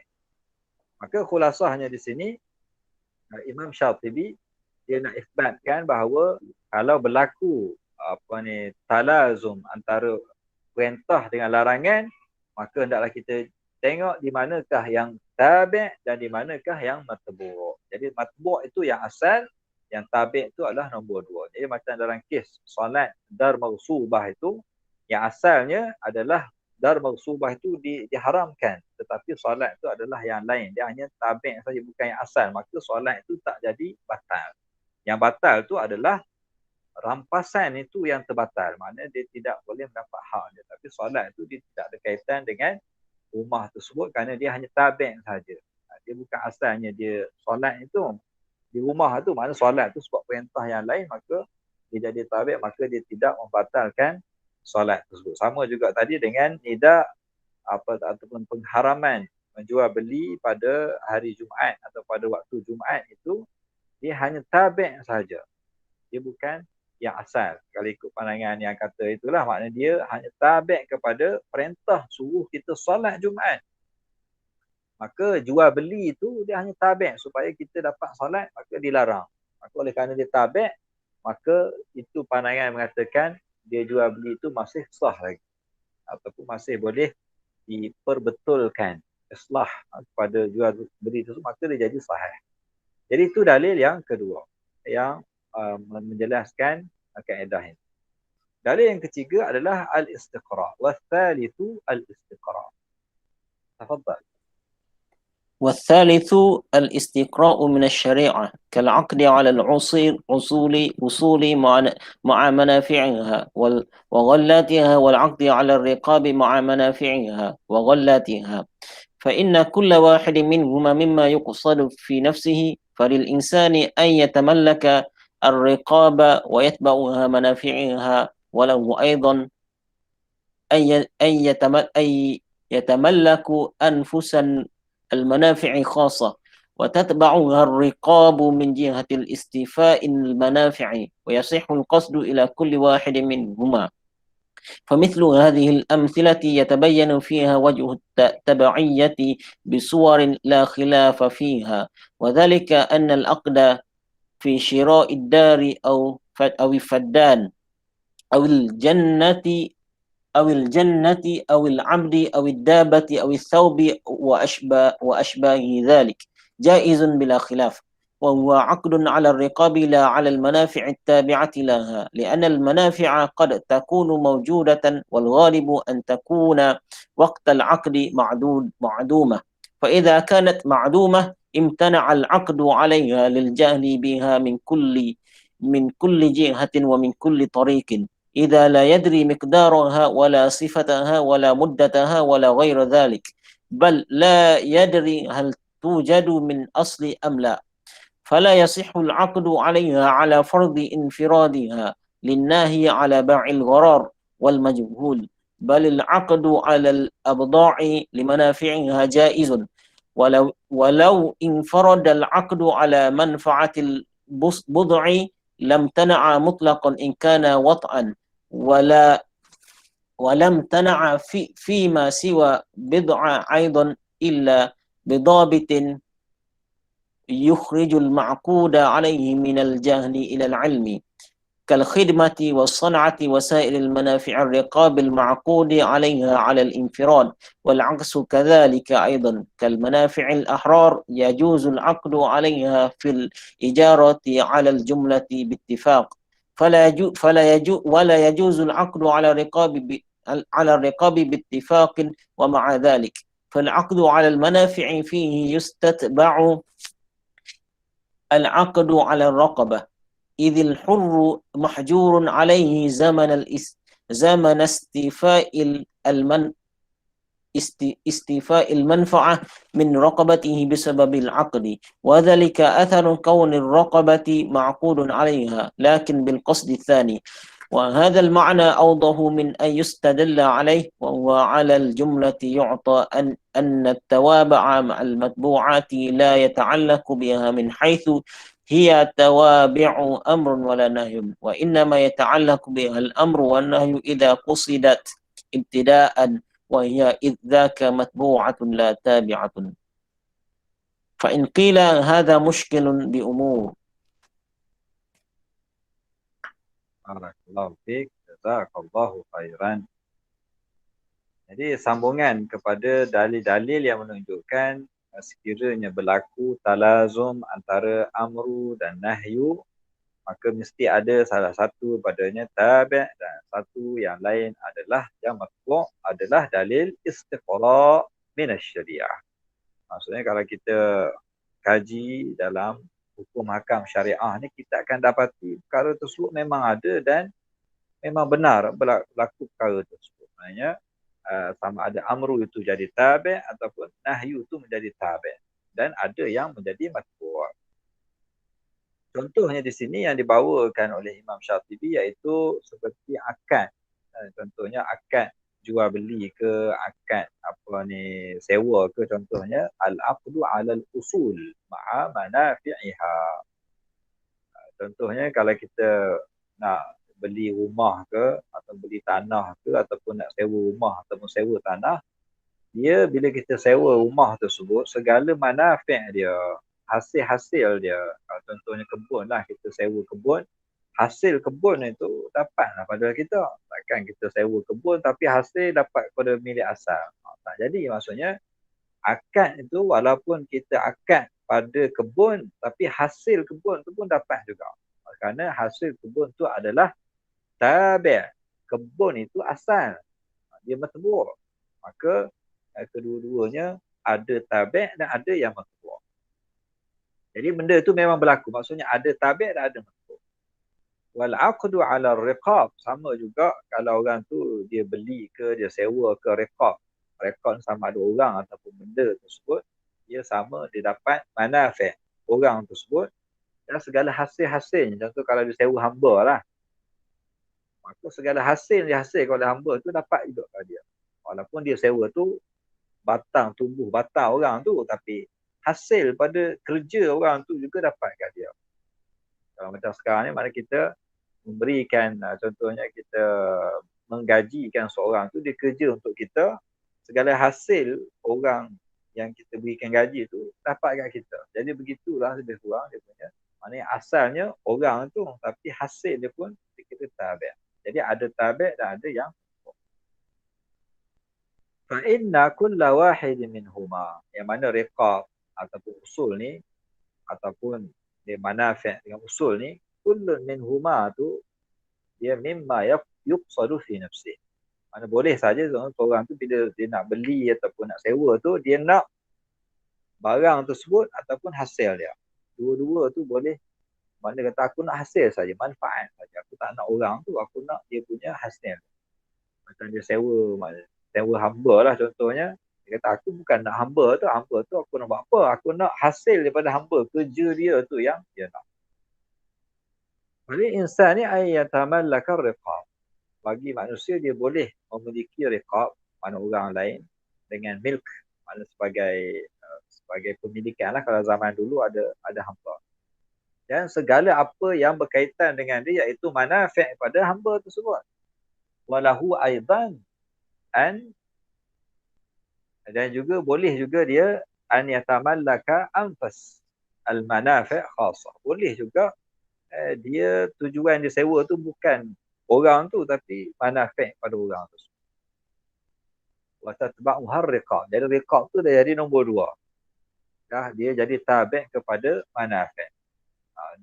Maka khulasahnya di sini Imam Syatibi dia nak isbatkan bahawa kalau berlaku talazum antara perintah dengan larangan, maka hendaklah kita tengok di manakah yang tabi' dan di manakah yang matbu'. Jadi matbu' itu yang asal, yang tabi' itu adalah nombor dua. Jadi macam dalam kes solat dar maghsubah itu, yang asalnya adalah dar maghsubah itu diharamkan, tetapi solat itu adalah yang lain. Dia hanya tabi' saja, bukan yang asal. Maka solat itu tak jadi batal. Yang batal itu adalah rampasan itu yang terbatal. Maknanya dia tidak boleh mendapat hak dia. Tapi solat itu dia tidak ada kaitan dengan rumah tersebut kerana dia hanya tabi' saja. Dia bukan asalnya dia solat itu di rumah itu. Maknanya solat itu sebab perintah yang lain, maka dia jadi tabi', maka dia tidak membatalkan solat tersebut. Sama juga tadi dengan nida ataupun pengharaman menjual beli pada hari Jumaat atau pada waktu Jumaat itu, dia hanya tabi' saja. Dia bukan yang asal. Kalau ikut pandangan yang kata itulah, maknanya dia hanya tabi' kepada perintah suruh kita solat Jumaat. Maka jual beli itu dia hanya tabi' supaya kita dapat solat, maka dilarang. Maka oleh kerana dia tabi', maka itu pandangan mengatakan dia jual beli itu masih sah lagi. Ataupun masih boleh diperbetulkan. Islah kepada jual beli itu, maka dia jadi sahih. Jadi itu dalil yang kedua yang menjelaskan kaedah ini. Dalil yang ketiga adalah al-istiqra'. Wathalithu al-istiqra'. Tafadhal. والثالث الاستقراء من الشريعة كالعقد على أصول مع منافعها وغلاتها، والعقد على الرقاب مع منافعها وغلاتها، فإن كل واحد منهما مما يقصد في نفسه، فللإنسان أن يتملك الرقاب ويتبعها منافعها، وله أيضا أن يتملك أنفسا المنافع خاصة وتتبعها الرقاب من جهة الاستيفاء المنافع، ويصح القصد إلى كل واحد منهما. فمثل هذه الأمثلة يتبين فيها وجه التبعية بصور لا خلاف فيها، وذلك أن العقد في شراء الدار أو الفدان أو الجنة أو العبد أو الدابة أو الثوب وأشباه ذلك جائز بلا خلاف، وهو عقد على الرقاب لا على المنافع التابعة لها، لأن المنافع قد تكون موجودة والغالب أن تكون وقت العقد معدومة، فإذا كانت معدومة امتنع العقد عليها للجهل بها من كل جهة ومن كل طريق، إذا لا يدري مقدارها ولا صفتها ولا مدتها ولا غير ذلك، بل لا يدري هل توجد من أصل أم لا، فلا يصح العقد عليها على فرض انفرادها للناهي على بيع الغرار والمجهول، بل العقد على الأبضاع لمنافعها جائز، ولو انفرد العقد على منفعة البضع لم تنع مطلقا إن كان وطئا، ولم تنع فيما سوى بضع أيضا إلا بضابط يخرج المعقود عليه من الجهل إلى العلم، كالخدمة والصنعة وسائر المنافع الرقاب المعقود عليها على الانفراد، والعكس كذلك أيضا، كالمنافع الأحرار يجوز العقد عليها في الإجارة على الجملة باتفاق، ولا يجوز العقد على الرقاب باتفاق، ومع ذلك فالعقد على المنافع فيه يستتبع العقد على الرقبة، إذ الحر محجور عليه زمن استيفاء المنفعة من رقبته بسبب العقد، وذلك أثر كون الرقبة معقود عليها لكن بالقصد الثاني، وهذا المعنى أوضح من أن يستدل عليه، وهو على الجملة يعطى أن التوابع مع المتبوعات لا يتعلق بها من حيث هي توابع أمر ولا نهي، وإنما يتعلق بها الأمر والنهي إذا قصدت ابتداء، وهي إذ ذاك متبوعة لا تابعة. فإن قيل هذا مشكل بأمور. Barakallahu fiik, jazakallahu khairan. Jadi sambungan kepada dalil-dalil yang menunjukkan sekiranya berlaku talazum antara amru dan nahyu, maka mesti ada salah satu padanya tabi' dan satu yang lain adalah yang matbu' adalah dalil istiqra' min asy-syariah. Maksudnya kalau kita kaji dalam hukum hakam syariah ni, kita akan dapati perkara tersebut memang ada dan memang benar berlaku perkara tersebut. Maknanya sama ada amru itu jadi tabi' ataupun nahyu itu menjadi tabi', dan ada yang menjadi matbu'. Contohnya di sini yang dibawakan oleh Imam Syatibi iaitu seperti akad. Contohnya akad jual beli ke, akad sewa ke, contohnya al-aqdu 'ala al-usul ma'a manafi'iha. Contohnya kalau kita nak beli rumah ke, atau beli tanah ke, ataupun nak sewa rumah ataupun sewa tanah, dia bila kita sewa rumah tersebut, segala manafi' dia, hasil-hasil dia, kalau contohnya kebun lah, kita sewa kebun, hasil kebun itu dapatlah pada kita. Takkan kita sewa kebun tapi hasil dapat pada milik asal. Tak jadi. Maksudnya akad itu walaupun kita akad pada kebun, tapi hasil kebun tu pun dapat juga. Kerana hasil kebun tu adalah tabi'. Kebun itu asal, dia matbu'. Maka kedua-duanya ada tabi' dan ada yang matbu'. Jadi benda itu memang berlaku. Maksudnya ada tabi' dan ada matbu'. Wal aqdu 'ala riqab, sama juga kalau orang tu dia beli ke, dia sewa ke riqab. Riqab sama ada orang ataupun benda tersebut, dia sama, dia dapat manafi' orang tersebut dan segala hasil-hasilnya. Contoh kalau dia sewa hamba lah, maka segala hasil yang dihasilkan oleh hamba tu dapat juga pada dia. Walaupun dia sewa tu tumbuh batang orang tu, tapi hasil pada kerja orang tu juga dapat kat dia. Kalau macam sekarang ni, mana kita memberikan, contohnya kita menggajikan seorang tu, dia kerja untuk kita, segala hasil orang yang kita berikan gaji tu dapat kat kita. Jadi begitulah lebih kurang dia punya. Maknanya asalnya orang tu, tapi hasil dia pun kita tabi'. Jadi ada tabi' dan ada yang fa inna kulla wahid minhuma, yang mana riqab ataupun usul ni ataupun manafi' dengan usul ni, kullun min huma tu dia mimma yuqsadu fi nafsi. Mana boleh saja seorang tu bila dia nak beli ataupun nak sewa tu, dia nak barang tersebut ataupun hasil dia. Dua-dua tu boleh. Mana kata aku nak hasil saja, manfaat saja. Aku tak nak orang tu, aku nak dia punya hasil. Macam dia sewa hamba lah contohnya. Dia kata aku bukan nak hamba tu aku nak buat apa? Aku nak hasil daripada hamba, kerja dia tu yang dia nak. Jadi insan ni ayyatamallaka riqab. Bagi manusia dia boleh memiliki riqab, mana orang lain dengan milk, mana sebagai pemilikan lah. Kalau zaman dulu ada hamba. Dan segala apa yang berkaitan dengan dia iaitu manafi' pada hamba tersebut. Walahu aidan dan juga boleh juga dia an yatamallaka anfas al manafi' khassah. Boleh juga dia tujuan dia sewa tu bukan orang tu tapi manafi' pada orang tu. Wa tatba'u riqab. Jadi riqab tu dah jadi nombor 2. Dia jadi tabi' kepada manafi'.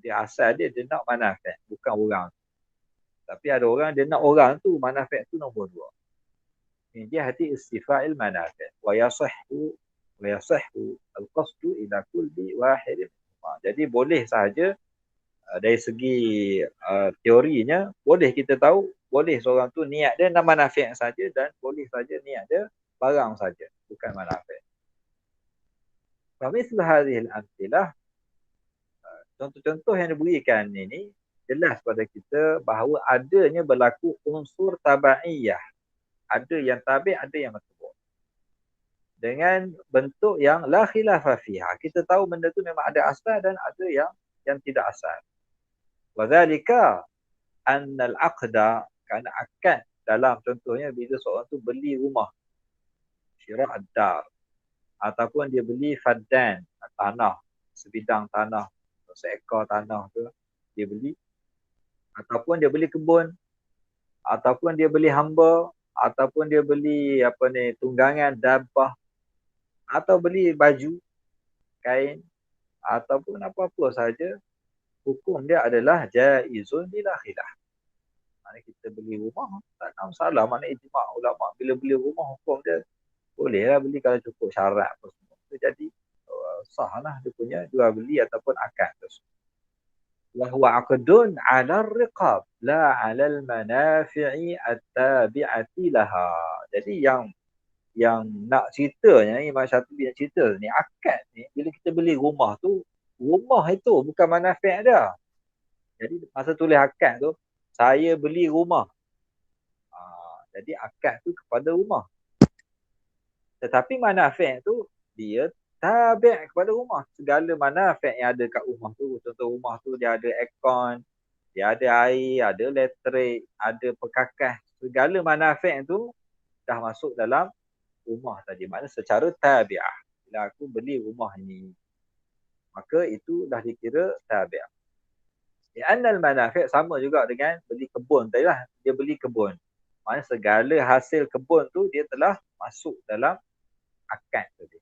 Dia asal dia nak manafi', bukan orang. Tapi ada orang dia nak orang tu, manafi' tu nombor 2. Ini dia hati istifa'il manafi'. Wa yasihhu al-qasdu ila kulli wahid. Jadi boleh sahaja dari segi teorinya, boleh kita tahu, boleh seorang tu niat dia nak manafi' saja dan boleh saja niat dia barang saja, bukan manafi'. Fa mithlu hadhihi al-amthilah, contoh-contoh yang diberikan ini jelas pada kita bahawa adanya berlaku unsur tabaiyah. Ada yang tabi', ada yang matbu'. Dengan bentuk yang la khilafa fiha. Kita tahu benda tu memang ada asal dan ada yang tidak asal. Wa dzalika anna al-aqda, kerana akad dalam contohnya bila seorang tu beli rumah, syira' ad-dar, ataupun dia beli faddan, tanah, sebidang tanah, seekar tanah tu dia beli, ataupun dia beli kebun, ataupun dia beli hamba, ataupun dia beli tunggangan dabbah, atau beli baju, kain, ataupun apa-apa saja, hukum dia adalah jaizun bila khilaf. Mana kita beli rumah tak ada masalah, mana ijma' ulama bila beli rumah hukum dia bolehlah beli kalau cukup syarat apa semua. Jadi sahlah dia punya jual beli ataupun akad tersebut. Wa huwa aqdun 'ala ar-riqab la 'ala al-manafi'i at-tabi'ati laha. Jadi yang nak ceritanya ni, Imam Syatibi nak cerita ni, akad ni bila kita beli rumah tu, rumah itu bukan manafi' dia. Jadi masa tulis akad tu, saya beli rumah. Jadi akad tu kepada rumah. Tetapi manafi' tu dia tabi' kepada rumah. Segala manafi' yang ada kat rumah tu, contoh rumah tu dia ada aircon, dia ada air, ada elektrik, ada perkakas. Segala manafi' tu dah masuk dalam rumah tadi. Maknanya secara tabi'ah. Bila aku beli rumah ni, maka itu dah dikira tabi'ah. Li'annal manafi' sama juga dengan beli kebun tadi lah. Dia beli kebun. Maknanya segala hasil kebun tu dia telah masuk dalam akad tadi.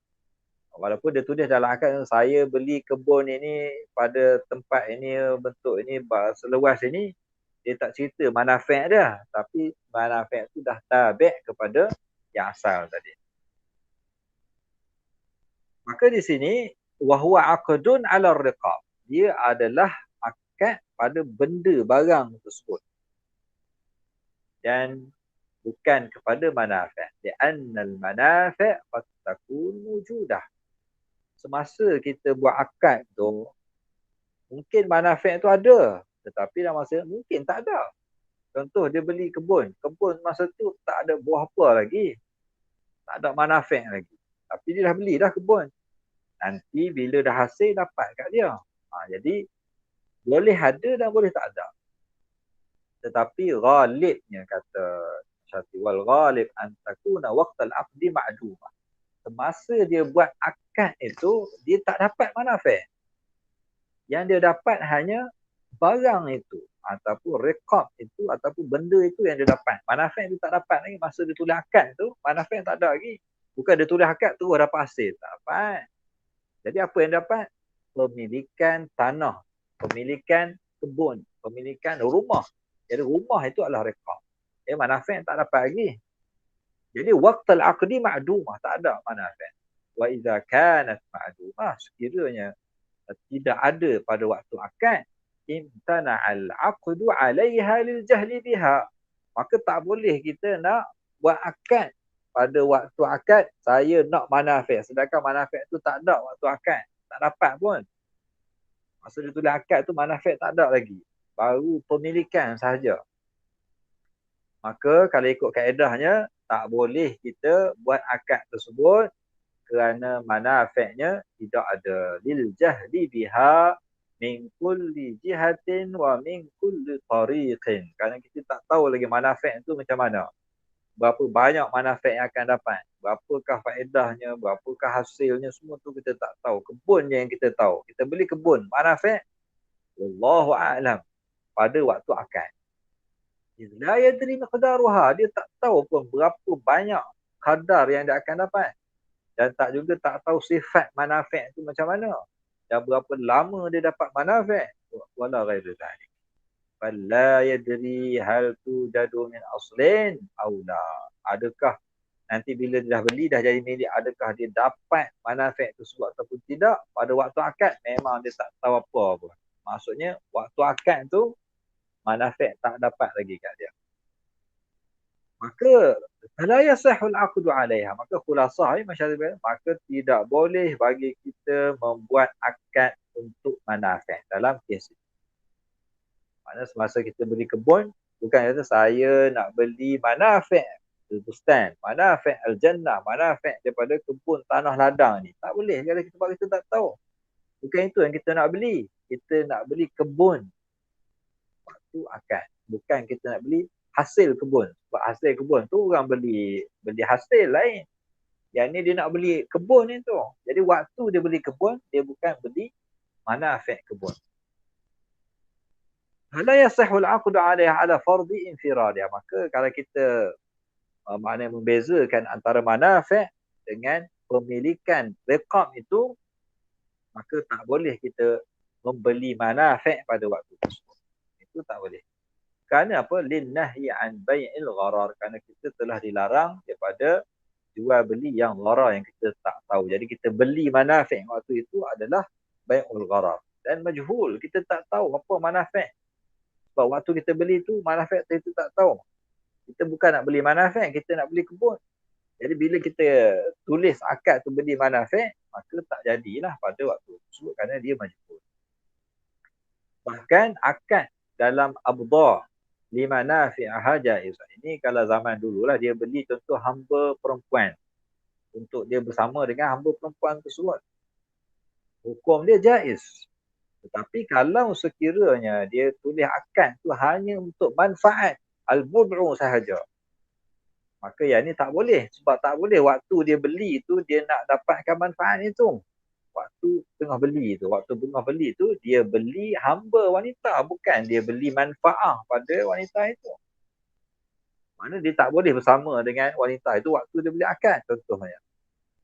Walaupun dia tulis dalam akad, saya beli kebun ini pada tempat ini, bentuk ini, seluas ini, dia tak cerita manafi' dia. Tapi manafi' tu dah tabi' kepada yang asal tadi. Maka di sini, wahuwa aqdun 'ala ar-riqab. Dia adalah akad pada benda barang tersebut. Dan bukan kepada manafi'. Li'annal manafi' qad takun wujudah. Semasa kita buat akad tu, mungkin manafi' tu ada, tetapi dalam masa mungkin tak ada. Contoh dia beli kebun masa tu tak ada buah apa lagi, tak ada manafi' lagi, tapi dia dah beli dah kebun. Nanti bila dah hasil dapat kat dia. Jadi boleh ada dan boleh tak ada. Tetapi ghalibnya kata Syati, wal ghalib an takuna waqtal aqdi ma'dumah. Semasa dia buat akad itu, dia tak dapat manafi'. Yang dia dapat hanya barang itu, ataupun riqab itu, ataupun benda itu yang dia dapat. Manafi' dia tak dapat lagi. Masa dia tulis akad tu, manafi' tak ada lagi. Bukan dia tulis akad terus dapat hasil. Tak dapat. Jadi apa yang dapat? Pemilikan tanah pemilikan kebun, pemilikan rumah. Jadi rumah itu adalah riqah. Manafi' tak dapat lagi. Jadi waqtal aqdi ma'dumah, tak ada manafi'. Wa idza kanat ma'dumah, sekiranya tidak ada pada waktu akad, imtana'al aqdu 'alaiha lil jahli biha. Maka tak boleh kita nak buat akad pada waktu akad saya nak manafi', sedangkan manafi' tu tak ada waktu akad, tak dapat pun. Masa dia tulis akad tu manafi' tak ada lagi, baru pemilikan sahaja. Maka kalau ikut kaedahnya tak boleh kita buat akad tersebut kerana manafi'nya tidak ada. Lil jahli biha min kulli jihatin wa min kulli tariqin. Kerana kita tak tahu lagi manafi' itu macam mana. Berapa banyak manafi' yang akan dapat. Berapakah faedahnya, berapakah hasilnya, semua tu kita tak tahu. Kebun je yang kita tahu. Kita beli kebun, manafi', wallahu a'lam, pada waktu akad. La yadri miqdaruha, dia tak tahu pun berapa banyak kadar yang dia akan dapat. Dan tak juga tak tahu sifat manafi' itu macam mana. Dan berapa lama dia dapat manafi'. Wala ghairu dhalik. Fala yadri hal tujadu min aslin aw la. Adakah nanti bila dia dah beli, dah jadi milik, adakah dia dapat manafi' tersebut ataupun tidak. Pada waktu akad memang dia tak tahu apa pun. Maksudnya waktu akad tu manafi' tak dapat lagi kat dia. Maka la yasihul aqdu 'alaiha. Maka khulasah masyarakat, maka tidak boleh bagi kita membuat akad untuk manafi' dalam kes itu. Maksudnya semasa kita beli kebun, bukan kata saya nak beli manafi' al-bustan, manafi' al-jannah, manafi' daripada kebun tanah ladang ni. Tak boleh kalau kita tak tahu. Bukan itu yang kita nak beli. Kita nak beli kebun waktu akad. Bukan kita nak beli hasil kebun. Sebab hasil kebun tu orang beli hasil lain. Yang ni dia nak beli kebun ni tu. Jadi waktu dia beli kebun, dia bukan beli manafi' kebun. La yasihul 'aqdu 'alaiha 'ala fardhi infiradiha. Maka kalau kita maknanya membezakan antara manafi' dengan pemilikan riqab itu, maka tak boleh kita membeli manafi' pada waktu tersebut. Itu tak boleh. Kerana apa? Linnahyi an bai'il gharar. Kerana kita telah dilarang daripada jual beli yang gharar, yang kita tak tahu. Jadi kita beli manafi' waktu itu adalah bai'ul gharar. Dan majhul, kita tak tahu apa manafi'. Sebab waktu kita beli tu manafi' kita tak tahu. Kita bukan nak beli manafi', kita nak beli kebun. Jadi bila kita tulis akad tu beli manafi', maka tak jadilah pada waktu tersebut kerana dia majhul. Bahkan akad dalam abdha lima nafi'aha jaiz. Ini kalau zaman dululah dia beli contoh hamba perempuan untuk dia bersama dengan hamba perempuan tersebut. Hukum dia jaiz. Tetapi kalau sekiranya dia tulis akad tu hanya untuk manfaat al-bud'u sahaja, maka yang ni tak boleh. Sebab tak boleh waktu dia beli tu dia nak dapatkan manfaat itu. Waktu tengah beli tu dia beli hamba wanita, bukan dia beli manfaat pada wanita itu. Mana dia tak boleh bersama dengan wanita itu waktu dia beli akad contohnya.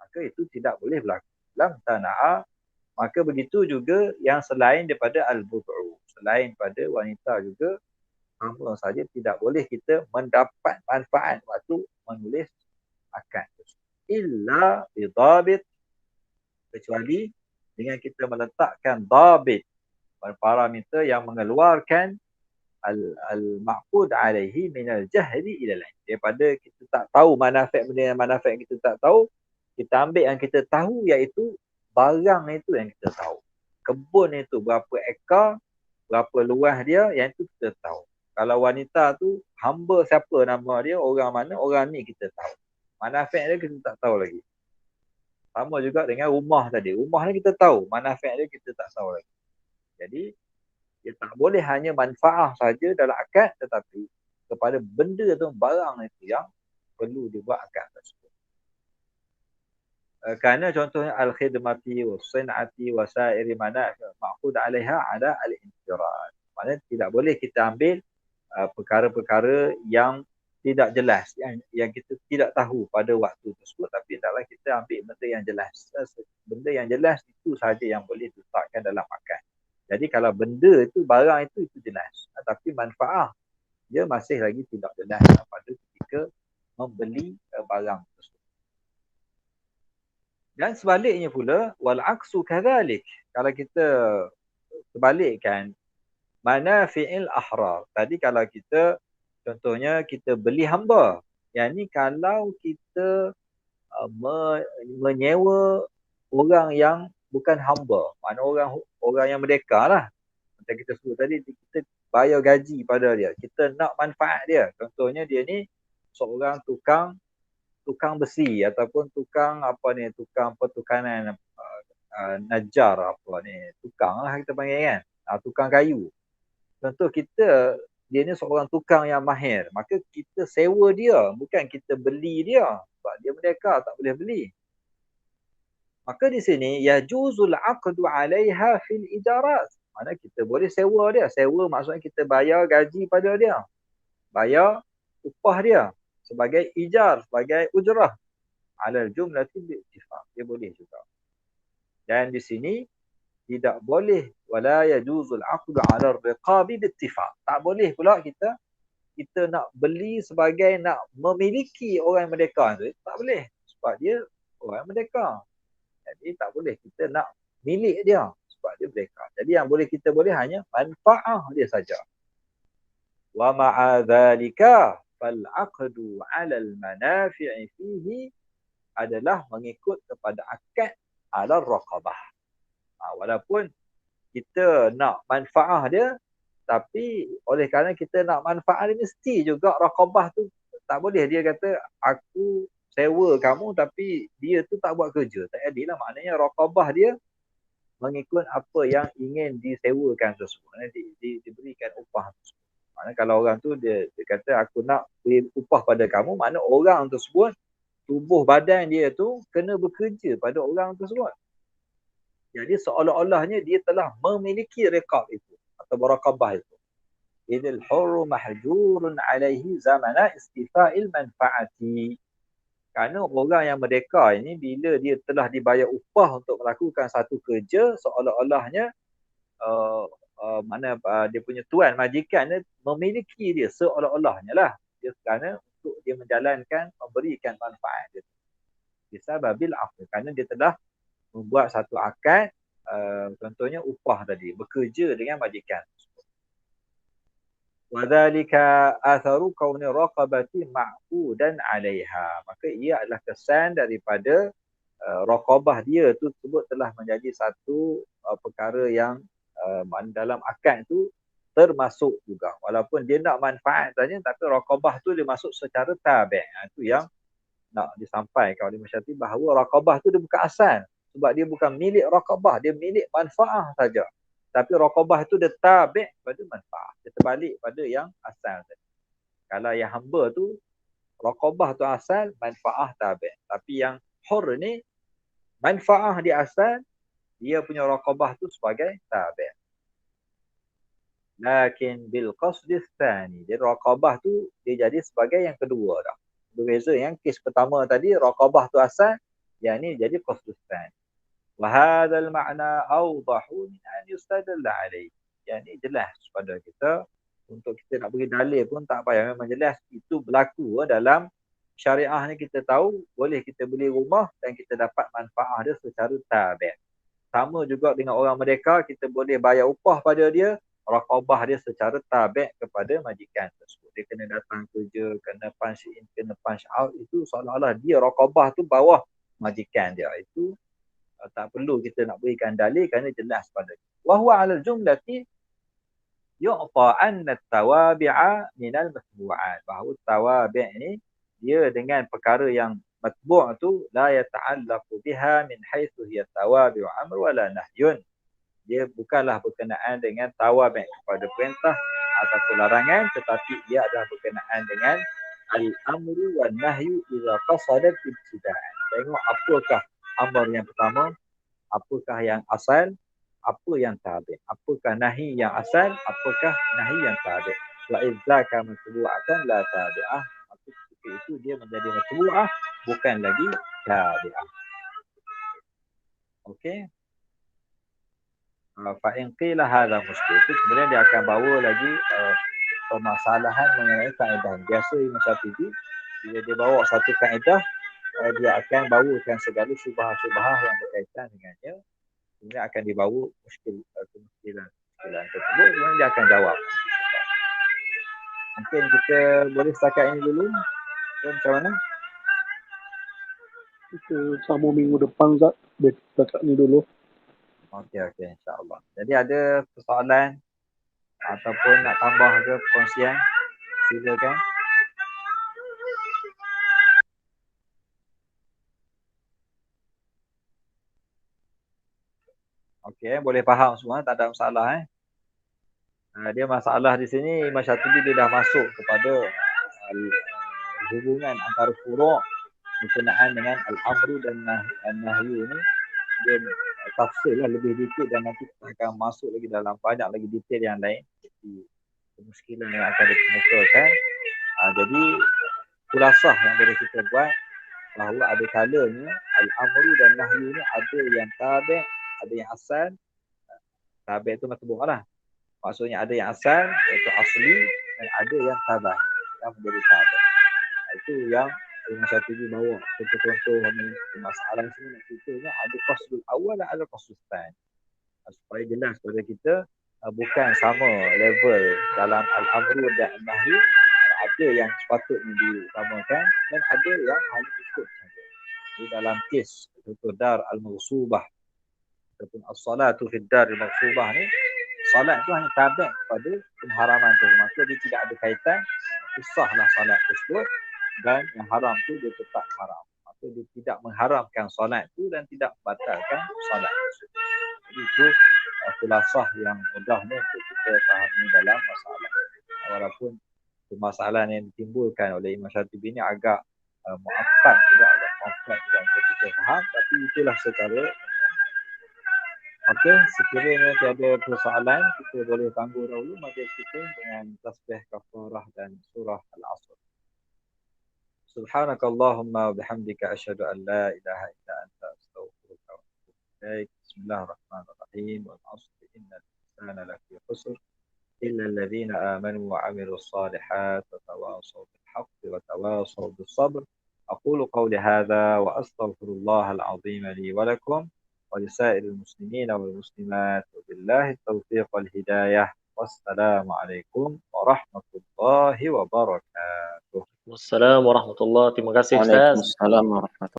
Maka itu tidak boleh berlaku dalam tanah. Maka begitu juga yang selain daripada al-bud'u, selain pada wanita juga sama saja tidak boleh kita mendapat manfaat waktu menulis akad. Illa bidabit, kecuali dengan kita meletakkan dabit, parameter yang mengeluarkan al-ma'qud alaihi minal jahli ila lain. Daripada kita tak tahu manafi' benda yang manafi' kita tak tahu, kita ambil yang kita tahu, iaitu barang itu yang kita tahu. Kebun itu berapa ekar, berapa luas dia, yang itu kita tahu. Kalau wanita tu hamba siapa nama dia, orang mana, orang ni kita tahu. Manafi' dia kita tak tahu lagi. Sama juga dengan rumah tadi. Rumah ni kita tahu, manafi' dia kita tak tahu lagi. Jadi dia tak boleh hanya manfaat saja dalam akad, tetapi kepada benda tu, barang itu yang perlu dibuat akad tersebut. Kerana contohnya al-khidmati was-sin'ati wa sa'iri manafi' ma'qud 'alaiha 'ala al-infirad. Maksudnya tidak boleh kita ambil perkara-perkara yang tidak jelas, yang kita tidak tahu pada waktu tersebut, tapi taklah kita ambil benda yang jelas. Benda yang jelas itu sahaja yang boleh diletakkan dalam akad. Jadi kalau benda itu, barang itu jelas. Tapi manfaat dia masih lagi tidak jelas pada ketika membeli barang tersebut. Dan sebaliknya pula, wal aksu kadzalik. Kalau kita sebalikkan manafi'il ahrar. Tadi kalau kita contohnya kita beli hamba. Yang ni kalau kita menyewa orang yang bukan hamba. Maknanya orang yang merdeka lah. Macam kita sebut tadi, kita bayar gaji pada dia. Kita nak manfaat dia. Contohnya dia ni seorang tukang besi ataupun tukang pertukanan najar apa ni. Tukang lah kita panggil kan. Tukang kayu. Contoh kita, dia ni seorang tukang yang mahir. Maka kita sewa dia. Bukan kita beli dia. Sebab dia merdeka, tak boleh beli. Maka di sini, yajuzul aqdu alaiha fil ijarat. Mana kita boleh sewa dia. Sewa maksudnya kita bayar gaji pada dia. Bayar upah dia. Sebagai ijar, sebagai ujrah. Alal jumlati bi'tifaq. Dia boleh juga. Dan di sini, tidak boleh. Wala yajuzul aqdu ala riqabi bi'tifaq. Tak boleh pula kita nak beli sebagai nak memiliki orang merdeka tu. Tak boleh. Sebab dia orang merdeka. Jadi tak boleh kita nak milik dia. Sebab dia merdeka. Jadi yang boleh kita boleh hanya manfaat dia saja. Wa ma'adhalika fal'aqdu 'ala al-manafi'i fihi adalah mengikut kepada akad 'ala raqabah. Walaupun kita nak manfaat dia, tapi oleh kerana kita nak manfaat dia, mesti juga raqabah tu tak boleh. Dia kata aku sewa kamu tapi dia tu tak buat kerja. Tak adil lah. Maknanya raqabah dia mengikut apa yang ingin disewakan tersebut. Diberikan upah tersebut. Maknanya kalau orang tu dia kata aku nak beri upah pada kamu, maknanya orang tersebut, tubuh badan dia tu kena bekerja pada orang tersebut. Jadi seolah-olahnya dia telah memiliki riqab itu atau raqabah itu. Idil hurru mahjurun alaihi zamana istifa'il manfaati. Kerana orang yang merdeka ini bila dia telah dibayar upah untuk melakukan satu kerja, seolah-olahnya dia punya tuan majikan dia memiliki dia seolah-olahnya lah. Dia kerana untuk dia menjalankan, memberikan manfaat dia. Bisababil aqd. Kerana dia telah membuat satu akad, contohnya upah tadi, bekerja dengan majikan. Wadzalika atharu kauni raqabati ma'qudan 'alaiha. Maka ia adalah kesan daripada raqabah dia tu tersebut telah menjadi satu perkara yang dalam akad tu termasuk juga. Walaupun dia nak manfaat saja, tapi raqabah tu dia masuk secara tabi'. Itu yang nak disampaikan oleh Masyati, bahawa raqabah tu dia bukan asal. Sebab dia bukan milik raqabah, dia milik manfaat saja. Tapi raqabah itu dia tabi' pada manfaat. Dia terbalik pada yang asal tadi. Kalau yang hamba tu, raqabah tu asal, manfaat tabi'. Tapi yang hur ni, manfaat dia asal, dia punya raqabah tu sebagai tabi'. Lakin bil qasdis tsani. Jadi raqabah tu dia jadi sebagai yang kedua dah. Berbeza yang kes pertama tadi, raqabah tu asal, yang ni jadi qasdis tsani. وهذا المعنى أوضح من أن يستدل عليه. Yang jelas pada kita, untuk kita nak beri dalil pun tak payah, memang jelas itu berlaku dalam syariah ni. Kita tahu boleh kita beli rumah dan kita dapat manfaat dia secara tabi'. Sama juga dengan orang merdeka, kita boleh bayar upah pada dia, raqabah dia secara tabi' kepada majikan tersebut. Dia kena datang kerja, kena punch in, kena punch out, itu seolah-olah dia raqabah tu bawah majikan dia. Itu tak perlu kita nak berikan dalil kerana jelas pada kita. Wa huwa 'ala al-jumlati yu'ta anna at-tawabi'a min al-matbu'at. Bahawa tawabi' ni dia dengan perkara yang matbu' tu la yata'allaqu biha min haitsu hiya tawabi'u amr wala nahyun. Dia bukanlah berkenaan dengan tawabi' kepada perintah ataupun larangan, tetapi dia adalah berkenaan dengan al-amru wan nahyu idza qasadat ibtida'an. Tengok apakah amar yang pertama, apakah yang asal, apa yang tabi'. Apakah nahi yang asal, apakah nahi yang tabi'. Wa idzaka matbu'atan la tabi'ah. Maka ketika itu dia menjadi matbu'ah, bukan lagi tabi'ah. Okey. Fa'in qila hadha muskil, itu kemudian dia akan bawa lagi permasalahan mengenai kaedah. Biasa Imam Syatibi bila dia bawa satu kaedah, dia akan bawakan segala syubhah-syubhah yang berkaitan dengannya, kemudian akan dibawa kemungkinan tersebut, kemudian dia akan jawab. Mungkin kita boleh setakat ini dulu. Macam mana? Kita sambung minggu depan, Zat. Setakat ni dulu. Okey, insya-Allah. Jadi ada persoalan ataupun nak tambah ke perkongsian, silakan. Okey, boleh faham semua, tak ada masalah. Dia masalah di sini Imam Syatibi dia dah masuk kepada hubungan antara furu' berkenaan dengan al-amru dan nahyu ni. Dia tafsirlah lebih dikit dan nanti kita akan masuk lagi dalam banyak lagi detail yang lain seperti kemuskilan yang akan dikemukakan. Jadi kulasah yang boleh kita buat bahawa ada kalanya al-amru dan nahyu ni ada yang tabi', ada yang asal. Tabi' itu matbu' lah. Maksudnya ada yang asal iaitu asli dan ada yang tabi' yang menjadi tabi'. Itu yang Imam Syatibi bawa contoh-contoh masalah sini nak ceritanya ada qaslul awal dan ada qaslul tsani. Supaya jelas kepada kita bukan sama level dalam al-amru dan al-nahyu. Ada yang sepatutnya diutamakan dan ada yang hanya ikut saja. Di dalam kes contoh dar al-maghsubah ataupun as-salatu fi dar al-maghsubah ni, salat tu hanya tabi' kepada pengharaman tu, maka dia tidak ada kaitan, sahlah salat tersebut, dan yang haram tu dia tetap haram. Maka dia tidak mengharamkan solat tu dan tidak membatalkan solat tersebut. Jadi itu kulasah yang mudahnya untuk kita fahami dalam masalah. Walaupun permasalahan yang ditimbulkan oleh Imam Syatibi ini agak mu'aqqad juga, agak kompleks juga untuk kita faham, tapi itulah secara okey, sekiranya tiada persoalan, kita boleh tangguh dahulu majlis kita dengan tasbih kafarah dan surah Al-Asr. Subhanakallahumma wa bihamdika asyhadu an la ilaha illa anta astaghfiruka wa atubu ilaik. Bismillahirrahmanirrahim. Wal 'asri innal insana lafi khusr illa alladhina amanu wa 'amilus solihat wa tawasaw bil haqqi wa tawasaw bis sabr. Aqulu qawli hadha wa astaghfirullahal 'azim li wa lakum wa lisa'iril muslimina wal muslimat. Wabillahi taufiq wal hidayah. Wassalamualaikum warahmatullahi wabarakatuh. Wassalamualaikum warahmatullahi wabarakatuh. Terima kasih Ustaz. Waalaikumsalam warahmatullahi